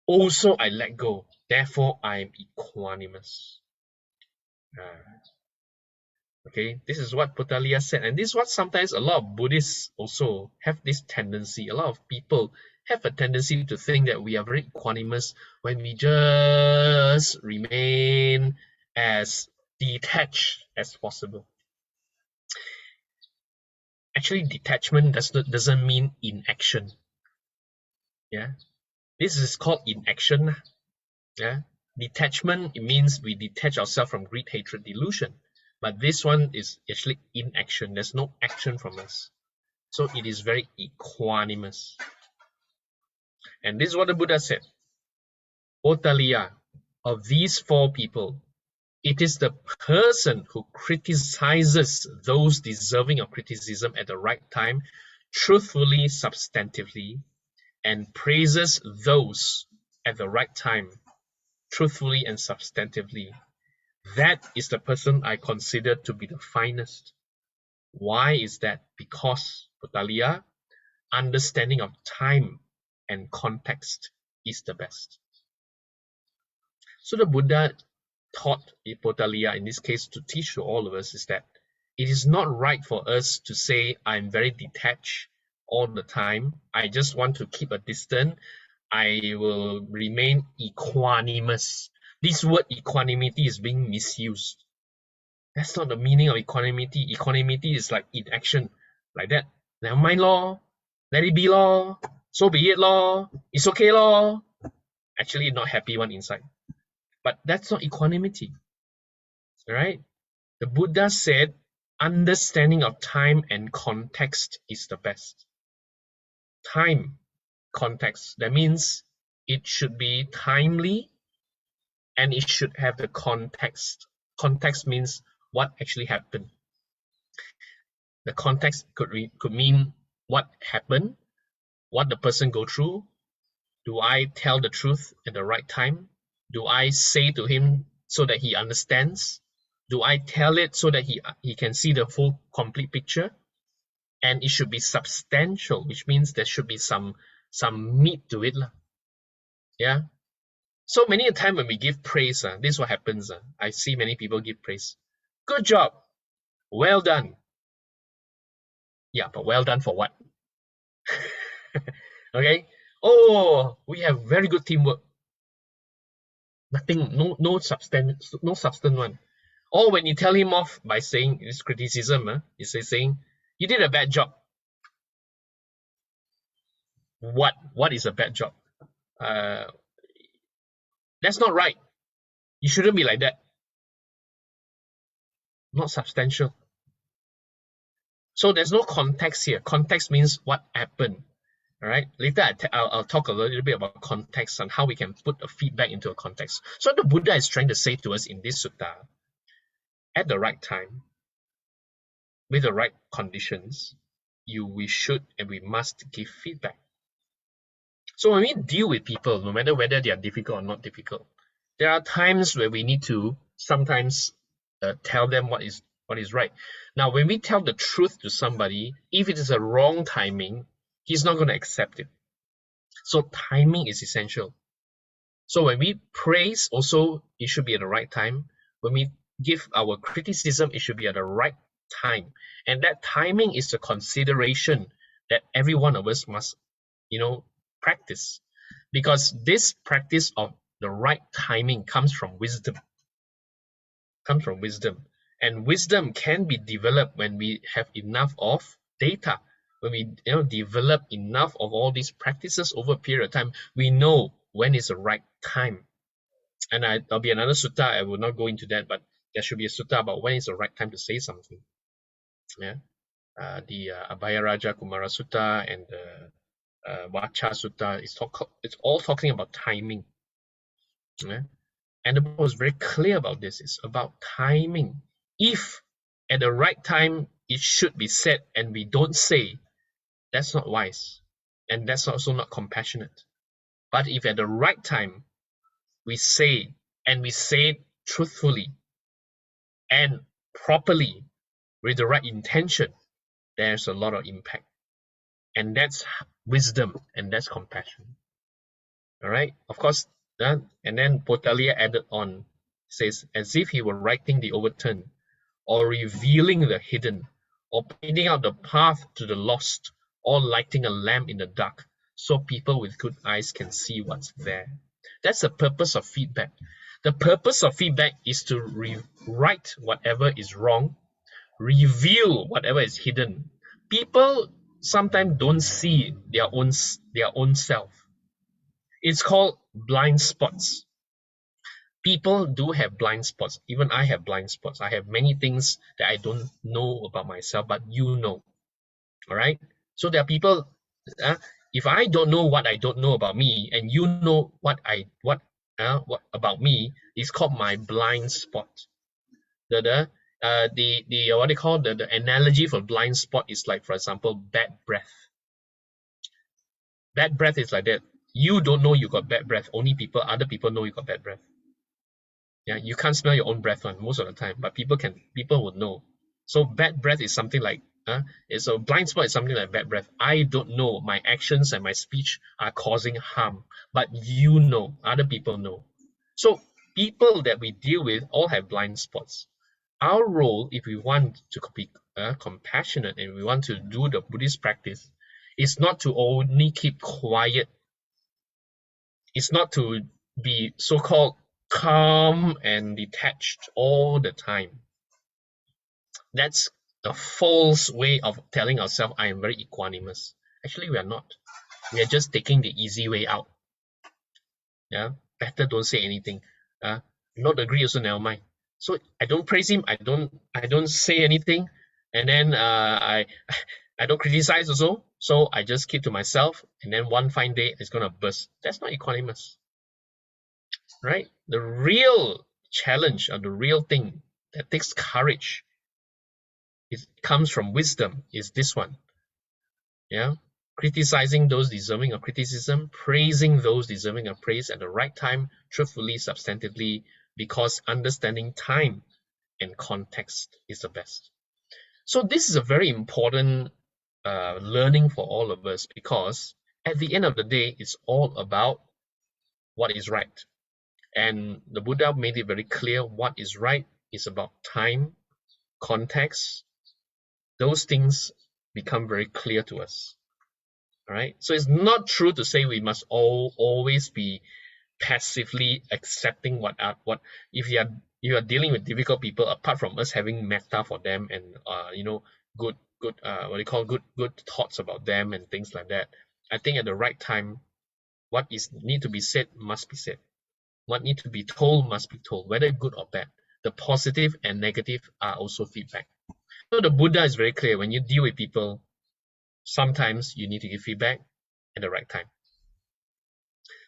also I let go. Therefore, I am equanimous. Okay, this is what Potaliya said. And this is what sometimes a lot of Buddhists also have this tendency. A lot of people have a tendency to think that we are very equanimous when we just remain as detached as possible. Actually, detachment doesn't mean inaction. Yeah, this is called inaction. Yeah, detachment, it means we detach ourselves from greed, hatred, delusion. But this one is actually inaction. There's no action from us. So it is very equanimous. And this is what the Buddha said. Potaliya, of these four people, it is the person who criticizes those deserving of criticism at the right time, truthfully, substantively, and praises those at the right time, truthfully and substantively, that is the person I consider to be the finest. Why is that? Because, Potalia, understanding of time and context is the best. So the Buddha taught Potalia, in this case, to teach to all of us is that it is not right for us to say, I'm very detached all the time. I just want to keep a distance. I will remain equanimous. This word equanimity is being misused. That's not the meaning of equanimity. Equanimity is like inaction, like that. Never mind law, let it be law, so be it law, it's okay law. Actually, not happy one inside. But that's not equanimity, right? The Buddha said, understanding of time and context is the best. Time, context, that means it should be timely and it should have the context. Context means what actually happened. The context could mean what happened, what the person go through. Do I tell the truth at the right time? Do I say to him so that he understands? Do I tell it so that he can see the full complete picture? And it should be substantial, which means there should be some meat to it. Yeah. So many a time when we give praise, this is what happens. I see many people give praise. Good job. Well done. Yeah, but well done for what? Okay. Oh, we have very good teamwork. Nothing, no substance one. Or when you tell him off by saying this criticism, is saying, you did a bad job. What is a bad job? That's not right. You shouldn't be like that. Not substantial. So there's no context here. Context means what happened. All right. Later I'll talk a little bit about context and how we can put a feedback into a context. So the Buddha is trying to say to us in this sutta, at the right time, with the right conditions, we should and we must give feedback. So when we deal with people, no matter whether they are difficult or not difficult, there are times where we need to sometimes tell them what is right. Now, when we tell the truth to somebody, if it is a wrong timing, he's not going to accept it. So timing is essential. So when we praise, also, it should be at the right time. When we give our criticism, it should be at the right time. And that timing is a consideration that every one of us must, practice. Because this practice of the right timing comes from wisdom. And wisdom can be developed when we have enough of data. When we develop enough of all these practices over a period of time, we know when is the right time. And there'll be another sutta, I will not go into that, but there should be a sutta about when is the right time to say something. Yeah, the Abhayaraja Kumara Sutta and the Vacha Sutta, it's all talking about timing. Yeah? And the Buddha was very clear about this. It's about timing. If at the right time it should be said and we don't say, that's not wise. And that's also not compassionate. But if at the right time we say, and we say it truthfully and properly with the right intention, there's a lot of impact. And that's wisdom and that's compassion. All right? Of course, and then Potalia added on, says, as if he were righting the overturned, or revealing the hidden, or pointing out the path to the lost, or lighting a lamp in the dark, so people with good eyes can see what's there. That's the purpose of feedback. The purpose of feedback is to rewrite whatever is wrong, reveal whatever is hidden. People sometimes don't see their own self. It's called blind spots. People do have blind spots. Even I have blind spots. I have many things that I don't know about myself, but you know. All right? So there are people, if I don't know what I don't know about me, and you know what about me, it's called my blind spot. The what they call the analogy for blind spot is like, for example, bad breath. Bad breath is like that. You don't know you got bad breath. Only other people know you got bad breath. Yeah, you can't smell your own breath one most of the time, but people would know. So bad breath is something like it's a blind spot is something like bad breath. I don't know my actions and my speech are causing harm, but you know, other people know. So people that we deal with all have blind spots. Our role, if we want to be compassionate and we want to do the Buddhist practice, is not to only keep quiet. It's not to be so-called calm and detached all the time. That's a false way of telling ourselves, I am very equanimous. Actually, we are not. We are just taking the easy way out. Yeah, better don't say anything. Not agree also never mind. So I don't praise him. I don't say anything, and then I don't criticize also. So I just keep to myself, and then one fine day it's gonna burst. That's not equanimous, right? The real challenge or the real thing that takes courage, it comes from wisdom, is this one. Yeah, criticizing those deserving of criticism, praising those deserving of praise at the right time, truthfully, substantively, because understanding time and context is the best. So this is a very important learning for all of us, because at the end of the day, it's all about what is right. And the Buddha made it very clear what is right is about time, context. Those things become very clear to us. All right. So it's not true to say we must always be passively accepting what if you are dealing with difficult people, apart from us having metta for them and good what do you call good thoughts about them and things like that. I think at the right time, what is need to be said must be said. What need to be told must be told, whether good or bad. The positive and negative are also feedback. So the Buddha is very clear. When you deal with people, sometimes you need to give feedback at the right time.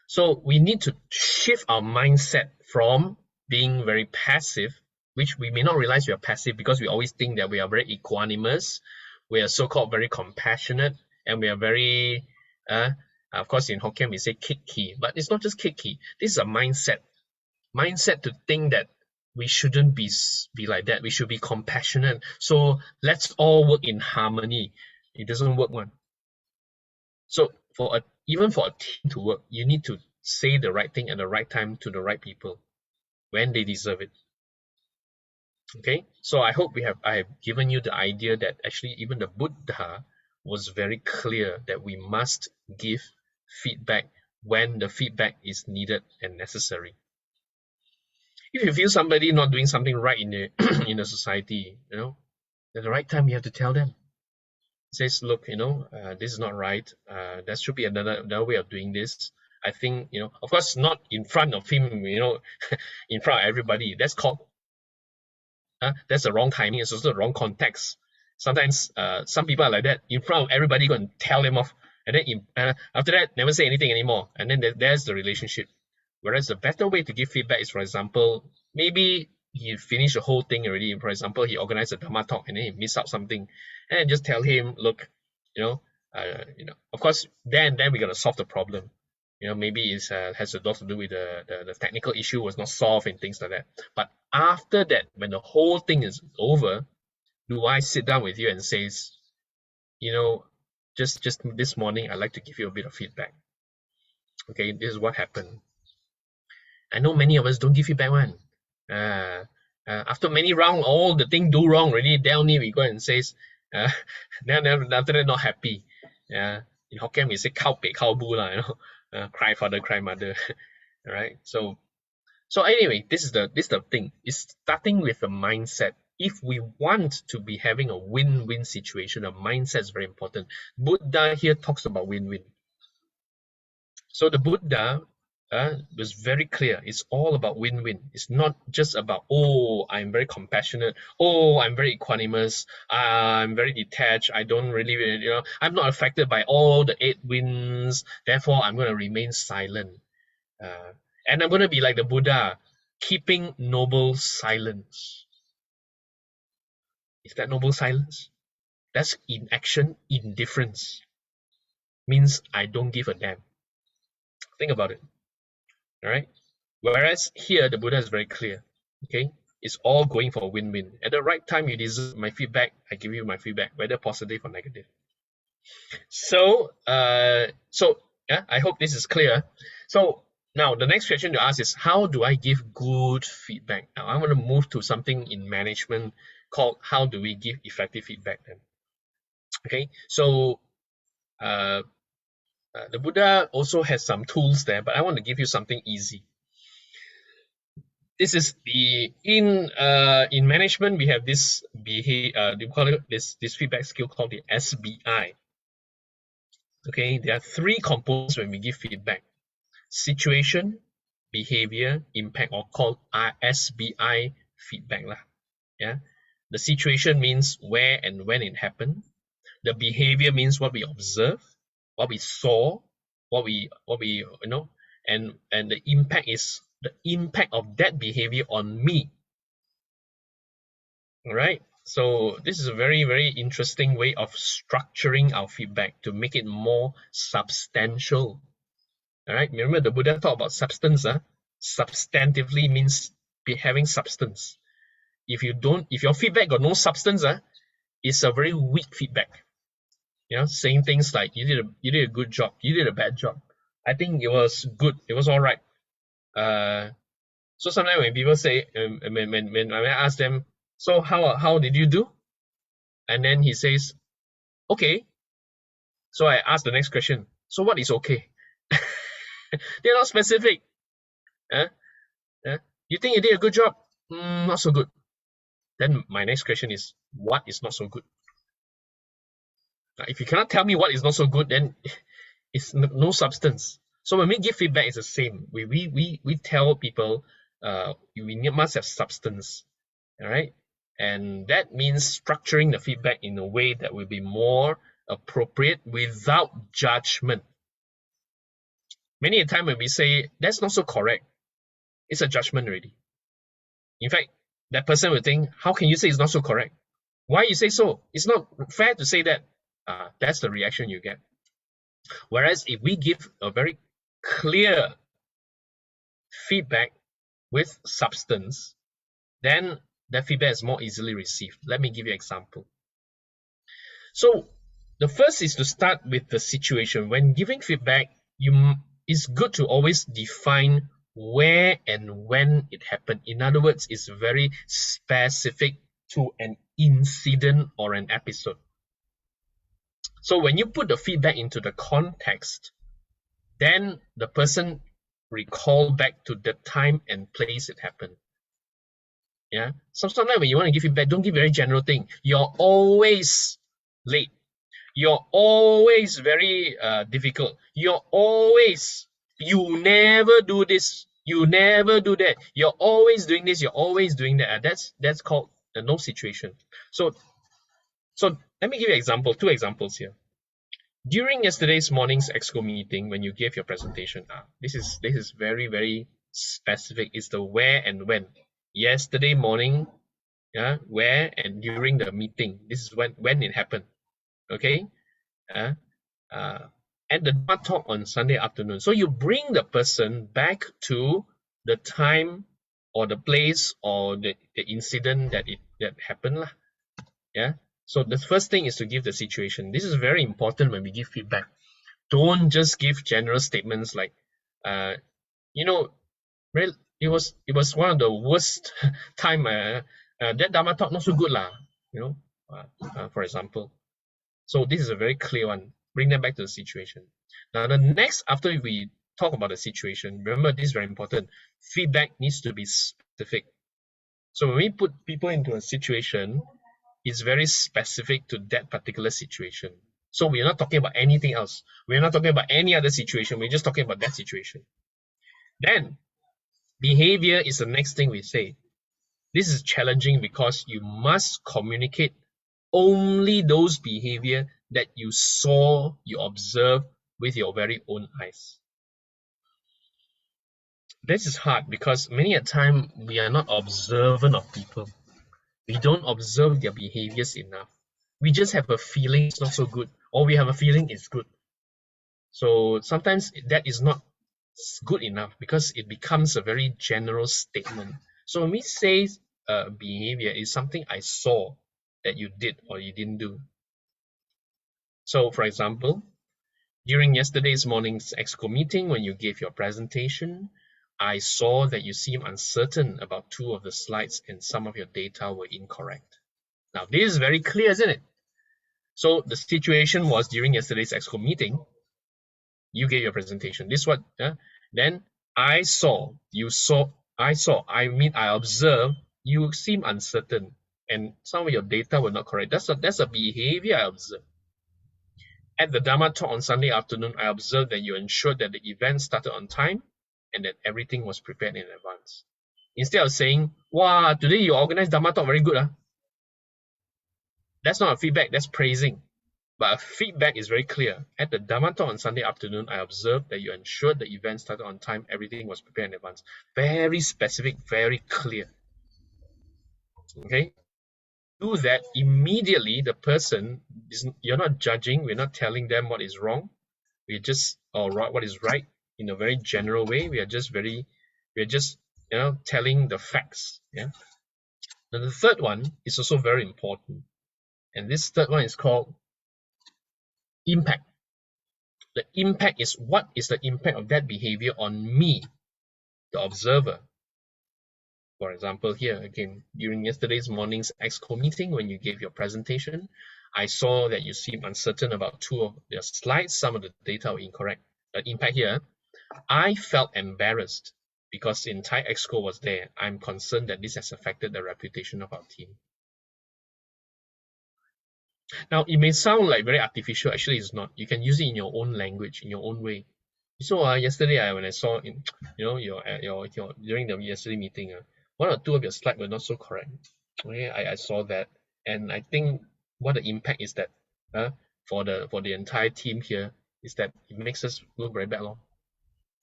So we need to shift our mindset from being very passive, which we may not realize we are passive because we always think that we are very equanimous, we are so-called very compassionate, and we are very, of course in Hokkien we say 𝐾𝐡𝐚𝐽, but it's not just 𝐾𝐡𝐽. This is a mindset to think that we shouldn't be like that. We should be compassionate. So let's all work in harmony. It doesn't work one. So even for a team to work, you need to say the right thing at the right time to the right people when they deserve it. Okay, so I hope I have given you the idea that actually even the Buddha was very clear that we must give feedback when the feedback is needed and necessary. If you feel somebody not doing something right in the in the society, at the right time you have to tell them. Says, look, this is not right. There should be another way of doing this. I think, of course, not in front of him, in front of everybody. That's called, that's the wrong timing. It's also the wrong context. Sometimes, some people are like that. In front of everybody, go and tell them off. And then after that, never say anything anymore. And then there's the relationship. Whereas the better way to give feedback is, for example, maybe he finished the whole thing already. For example, he organized a Dhamma talk and then he missed out something, and just tell him, look, of course, then we're gonna solve the problem. Maybe it has a lot to do with the technical issue was not solved and things like that. But after that, when the whole thing is over, do I sit down with you and say, just this morning, I'd like to give you a bit of feedback. Okay, this is what happened. I know many of us don't give feedback one. After many rounds, all the thing do wrong already. Then only we go and says, then after that not happy. In Hokkien we say 𝐾𝐡𝐚𝐦𝐦𝐚 lah, cry father, cry mother. All right. So anyway, this is the thing. It's starting with a mindset. If we want to be having a win-win situation, a mindset is very important. Buddha here talks about win-win. So the Buddha was very clear. It's all about win-win. It's not just about, oh, I'm very compassionate. Oh, I'm very equanimous. I'm very detached. I don't really, I'm not affected by all the 8 winds. Therefore, I'm going to remain silent. And I'm going to be like the Buddha, keeping noble silence. Is that noble silence? That's inaction, indifference. Means I don't give a damn. Think about it. All right. Whereas here, the Buddha is very clear. Okay, it's all going for win-win. At the right time, you deserve my feedback. I give you my feedback, whether positive or negative. So, yeah, I hope this is clear. So now the next question to ask is, how do I give good feedback? Now I want to move to something in management called how do we give effective feedback then? Okay, so the Buddha also has some tools there, but I want to give you something easy. This is the in management we have this we call it this feedback skill called the SBI. Okay, there are three components when we give feedback: situation, behavior, impact, or called SBI feedback lah. Yeah, the situation means where and when it happened. The behavior means what we observe, what we saw, what we and the impact is the impact of that behavior on me. All right. So this is a very, very interesting way of structuring our feedback to make it more substantial. All right. Remember the Buddha talked about substance. Substantively means having substance. If your feedback got no substance, it's a very weak feedback. Saying things like you did a good job, you did a bad job. I think it was good, it was all right. So sometimes when people say, when I ask them, so how did you do? And then he says, okay. So I ask the next question, so what is okay? They're not specific. You think you did a good job? Not so good. Then my next question is, what is not so good? If you cannot tell me what is not so good, then it's no substance. So when we give feedback, it's the same. We tell people we must have substance. All right, and that means structuring the feedback in a way that will be more appropriate without judgment. Many a time when we say that's not so correct, it's a judgment already. In fact, that person will think, how can you say it's not so correct? Why you say so? It's not fair to say that. That's the reaction you get. Whereas if we give a very clear feedback with substance, then that feedback is more easily received. Let me give you an example. So the first is to start with the situation. When giving feedback, it's good to always define where and when it happened. In other words, it's very specific to an incident or an episode. So when you put the feedback into the context, then the person recall back to the time and place it happened. Yeah. So sometimes when you want to give feedback, don't give very general thing. You're always late. You're always very difficult. You never do this. You never do that. You're always doing this. You're always doing that. That's called the no situation. So let me give you an example, two examples here. During yesterday's morning's EXCO meeting, when you gave your presentation, this is very, very specific. It's the where and when. Yesterday morning, where and during the meeting. This is when it happened. Okay? And the Dhamma talk on Sunday afternoon. So you bring the person back to the time or the place or the incident that happened. Yeah. So the first thing is to give the situation. This is very important when we give feedback. Don't just give general statements like, it was one of the worst time. That Dhamma talk not so good lah. For example. So this is a very clear one. Bring them back to the situation. Now the next, after we talk about the situation, remember this is very important. Feedback needs to be specific. So when we put people into a situation, it's very specific to that particular situation. So we're not talking about anything else. We're not talking about any other situation. We're just talking about that situation. Then behavior is the next thing we say. This is challenging because you must communicate only those behavior that you saw, you observed with your very own eyes. This is hard because many a time we are not observant of people. We don't observe their behaviors enough. We just have a feeling it's not so good, or we have a feeling it's good. So sometimes that is not good enough because it becomes a very general statement. So when we say behavior, is something I saw that you did or you didn't do. So for example, during yesterday's morning's EXCO meeting, when you gave your presentation, I saw that you seem uncertain about 2 of the slides and some of your data were incorrect. Now, this is very clear, isn't it? So the situation was during yesterday's EXCO meeting, you gave your presentation. This what, then I observed you seem uncertain and some of your data were not correct. That's a behavior I observed. At the Dhamma talk on Sunday afternoon, I observed that you ensured that the event started on time and that everything was prepared in advance. Instead of saying, wow, today you organized Dhamma talk very good. That's not a feedback, that's praising. But a feedback is very clear. At the Dhamma talk on Sunday afternoon, I observed that you ensured the event started on time, everything was prepared in advance. Very specific, very clear. Okay? Do that immediately. The person you're not judging, we're not telling them what is wrong, or what is right in a very general way. We are just telling the facts. Yeah. Now the third one is also very important, and this third one is called impact. The impact is, what is the impact of that behavior on me, the observer? For example, here again, during yesterday's morning's EXCO meeting, when you gave your presentation, I saw that you seemed uncertain about 2 of your slides. Some of the data were incorrect. The impact here, I felt embarrassed because the entire EXCO was there. I'm concerned that this has affected the reputation of our team. Now, it may sound like very artificial. Actually, it's not. You can use it in your own language, in your own way. So yesterday, when I saw during the yesterday meeting, 1 or 2 of your slides were not so correct. Okay, I saw that, and I think what the impact is that for the entire team here is that it makes us look very bad.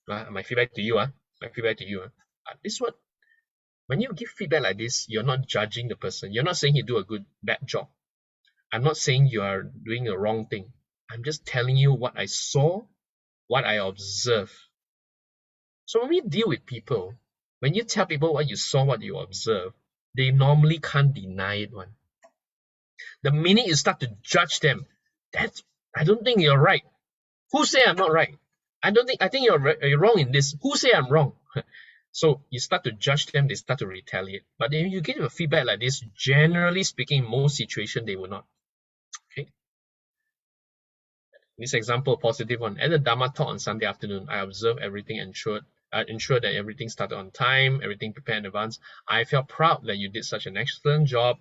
My feedback to you, this is what, when you give feedback like this, you're not judging the person. You're not saying he do a bad job. I'm not saying you are doing the wrong thing. I'm just telling you what I saw, what I observed. So when we deal with people, when you tell people what you saw, what you observed, they normally can't deny it. The minute you start to judge them, I don't think you're right. Who say I'm not right? I think you're wrong in this. Who say I'm wrong? So you start to judge them, they start to retaliate. But if you give a feedback like this, generally speaking, in most situations, they will not. Okay. This example, positive one. At the Dhamma talk on Sunday afternoon, I observed everything, ensured that everything started on time, everything prepared in advance. I felt proud that you did such an excellent job,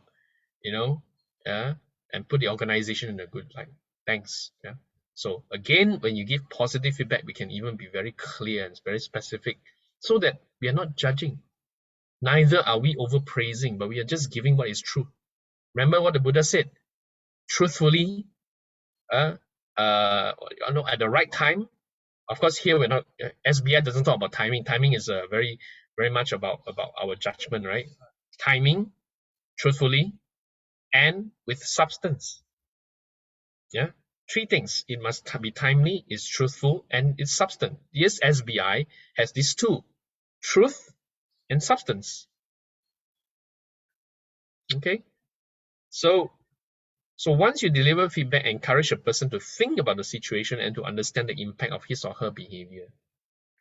and put the organization in a good light. Thanks. Yeah. So again, when you give positive feedback, we can even be very clear and very specific so that we are not judging. Neither are we overpraising, but we are just giving what is true. Remember what the Buddha said? Truthfully, at the right time. Of course, here we're not, SBI doesn't talk about timing. Timing is very, very much about our judgment, right? Timing, truthfully, and with substance. Yeah, 3 things. It must be timely, it's truthful, and it's substance. Yes, SBI has these 2, truth and substance. Okay, so once you deliver feedback, encourage a person to think about the situation and to understand the impact of his or her behavior,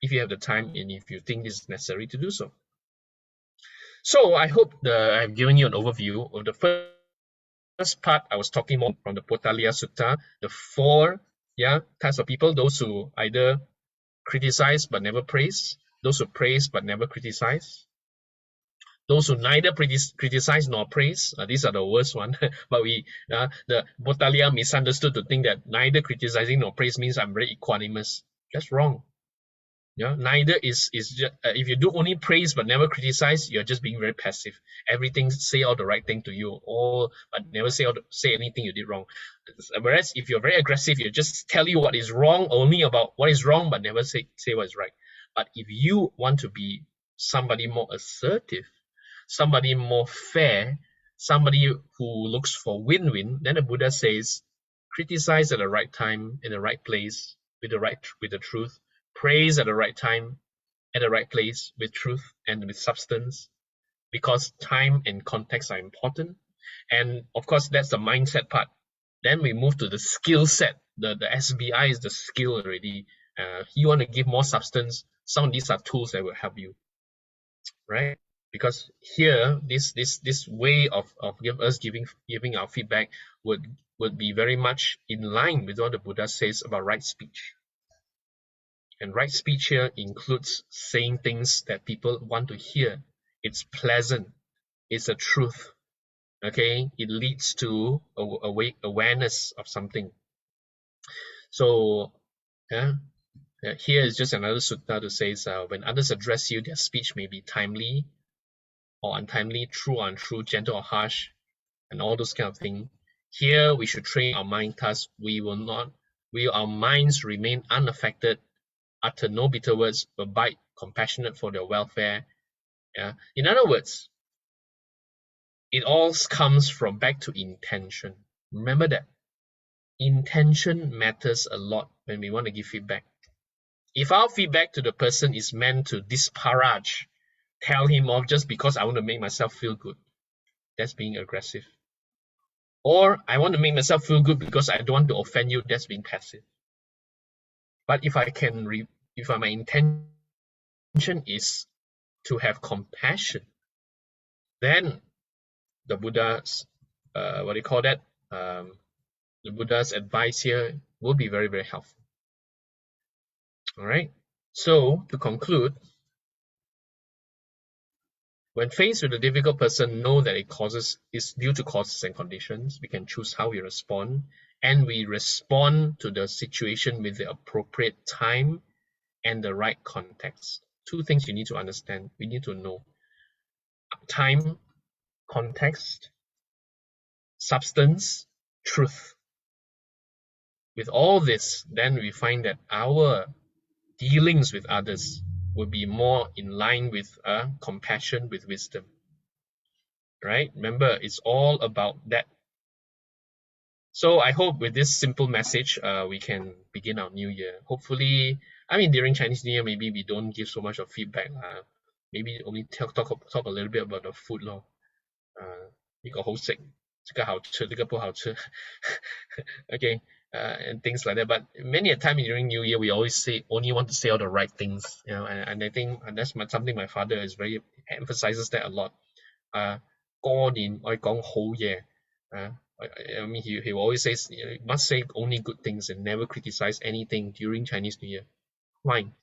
if you have the time and if you think this is necessary to do so. So I hope I've given you an overview of the first part. I was talking more from the Pottaliya Sutta, the 4 types of people: those who either criticize but never praise, those who praise but never criticize, those who neither criticize nor praise. These are the worst one. But the Pottaliya misunderstood to think that neither criticizing nor praise means I'm very equanimous. That's wrong. Yeah, neither is just, if you do only praise but never criticize, you're just being very passive. Everything, say all the right thing to you, but never say anything you did wrong. Whereas if you're very aggressive, you just tell you what is wrong, only about what is wrong, but never say what is right. But if you want to be somebody more assertive, somebody more fair, somebody who looks for win-win, then the Buddha says, criticize at the right time, in the right place, with the truth. Praise at the right time, at the right place, with truth and with substance. because time and context are important. And of course, that's the mindset part. Then we move to the skill set. The SBI is the skill already. You want to give more substance, some of these are tools that will help you, right? Because here, this way of us giving our feedback would be very much in line with what the Buddha says about right speech. And right speech here includes saying things that people want to hear. It's pleasant. It's a truth. Okay, it leads to awareness of something. So, here is just another sutta to say, when others address you, their speech may be timely or untimely, true or untrue, gentle or harsh, and all those kind of things. Here, we should train our mind, thus our minds remain unaffected, utter no bitter words, abide compassionate for their welfare. Yeah. In other words, it all comes from back to intention. Remember that intention matters a lot when we want to give feedback. If our feedback to the person is meant to disparage, tell him off just because I want to make myself feel good, that's being aggressive. Or I want to make myself feel good because I don't want to offend you, that's being passive. But if my intention is to have compassion, then the Buddha's the Buddha's advice here will be very, very helpful. All right. So to conclude, when faced with a difficult person, know that it's due to causes and conditions. We can choose how we respond, and we respond to the situation with the appropriate time and the right context. Two things you need to understand. We need to know time, context, substance, truth. With all this, then we find that our dealings with others will be more in line with compassion, with wisdom. Right? Remember, it's all about that. So I hope with this simple message, we can begin our new year. Hopefully, during Chinese New Year, maybe we don't give so much of feedback. Maybe only talk a little bit about the food. 一个好食，这个好吃，这个不好吃。Okay. And things like that. But many a time during New Year, we only want to say all the right things, and I think that's something my father is very emphasizes that a lot. 過年我講好嘢. He always says you must say only good things and never criticize anything during Chinese New Year. Fine.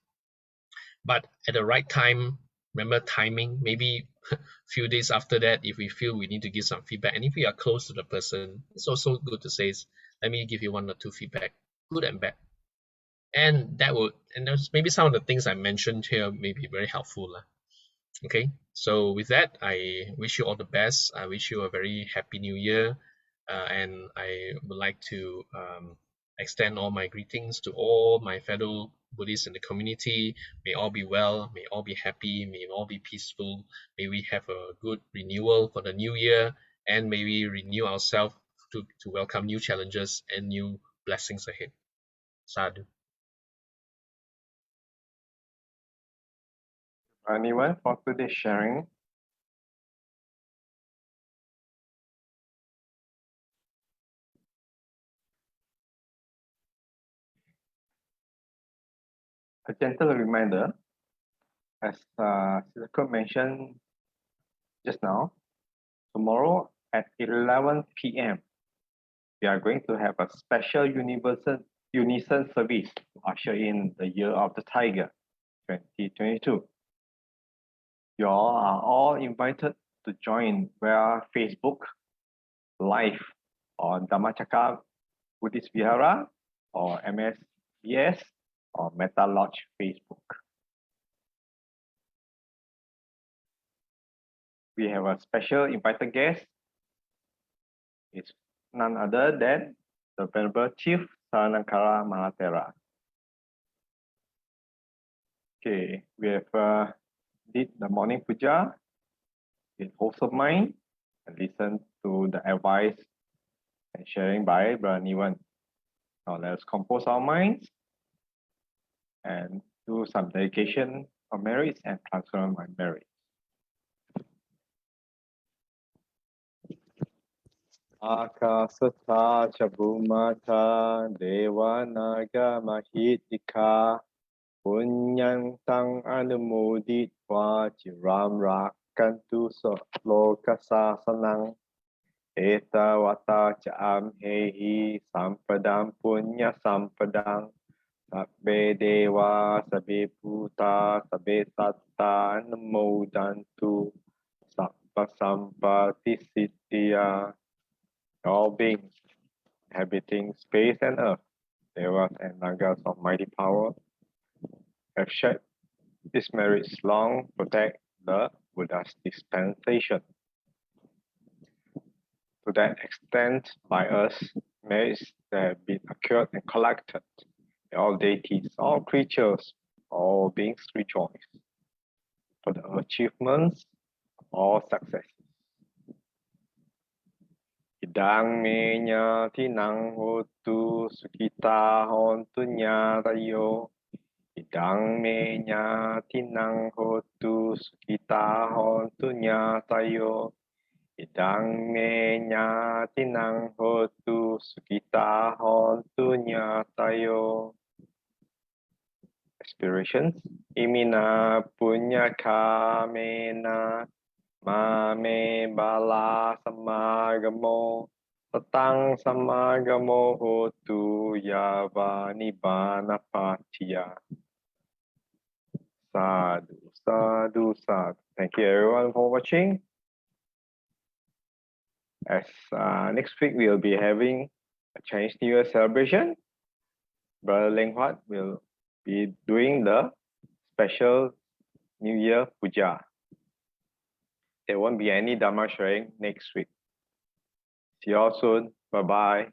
But at the right time, remember timing, maybe a few days after that, if we feel we need to give some feedback, and if we are close to the person, it's also good to say, let me give you one or two feedback, good and bad. And there's maybe some of the things I mentioned here may be very helpful. Okay, so with that, I wish you all the best. I wish you a very happy new year. And I would like to extend all my greetings to all my fellow Buddhists in the community. May all be well, may all be happy, may all be peaceful. May we have a good renewal for the new year, and may we renew ourselves to welcome new challenges and new blessings ahead. Sadhu. Anyone for today's sharing? A gentle reminder, as Sister Kud mentioned just now, tomorrow at 11 p.m., we are going to have a special unison service to usher in the Year of the Tiger 2022. You all are all invited to join via Facebook Live on Dhammacakka Buddhist Vihara or MSBS or Metta Lodge Facebook. We have a special invited guest. It's none other than the Venerable Chief Saranankara Mahathera. Okay, we have did the morning puja with wholesome mind and listen to the advice and sharing by Brother Nee Wern. Now let's compose our minds and do some dedication of merits and transfer my merits. Akasata Chabumata Devanaga Mahitika Punyantang Anumoditva Chiram Rakantu Lokasasanang Eta Wata Cham Hehi Sampadam Punya Sampadang Sabbe Dewa Sabbe Puta Sabbe Satta Namodantu Sabba Sampati Siddhya. All beings inhabiting space and earth, Devas and Nagas of mighty power, have shared this merits long protect the Buddha's dispensation. To that extent, by us, merits that have been acquired and collected, all deities, all creatures, all beings rejoice for the achievements of all successes. Idang me nya tinang hotu sukita hontu nya tayo. Idang me nya tinang hotu sukita hontu nya tayo. Idang me nya tinang hotu sukita hontu nya tayo. Aspirations. Imina punya kamena. Mame bala samagamo tatang samagamo hotu yava nibbana patiya. Sadhu, sadhu, sadhu. Thank you everyone for watching. As next week we'll be having a Chinese New Year celebration. Brother Leng Huat will be doing the special New Year puja. There won't be any Dhamma sharing next week. See you all soon. Bye-bye.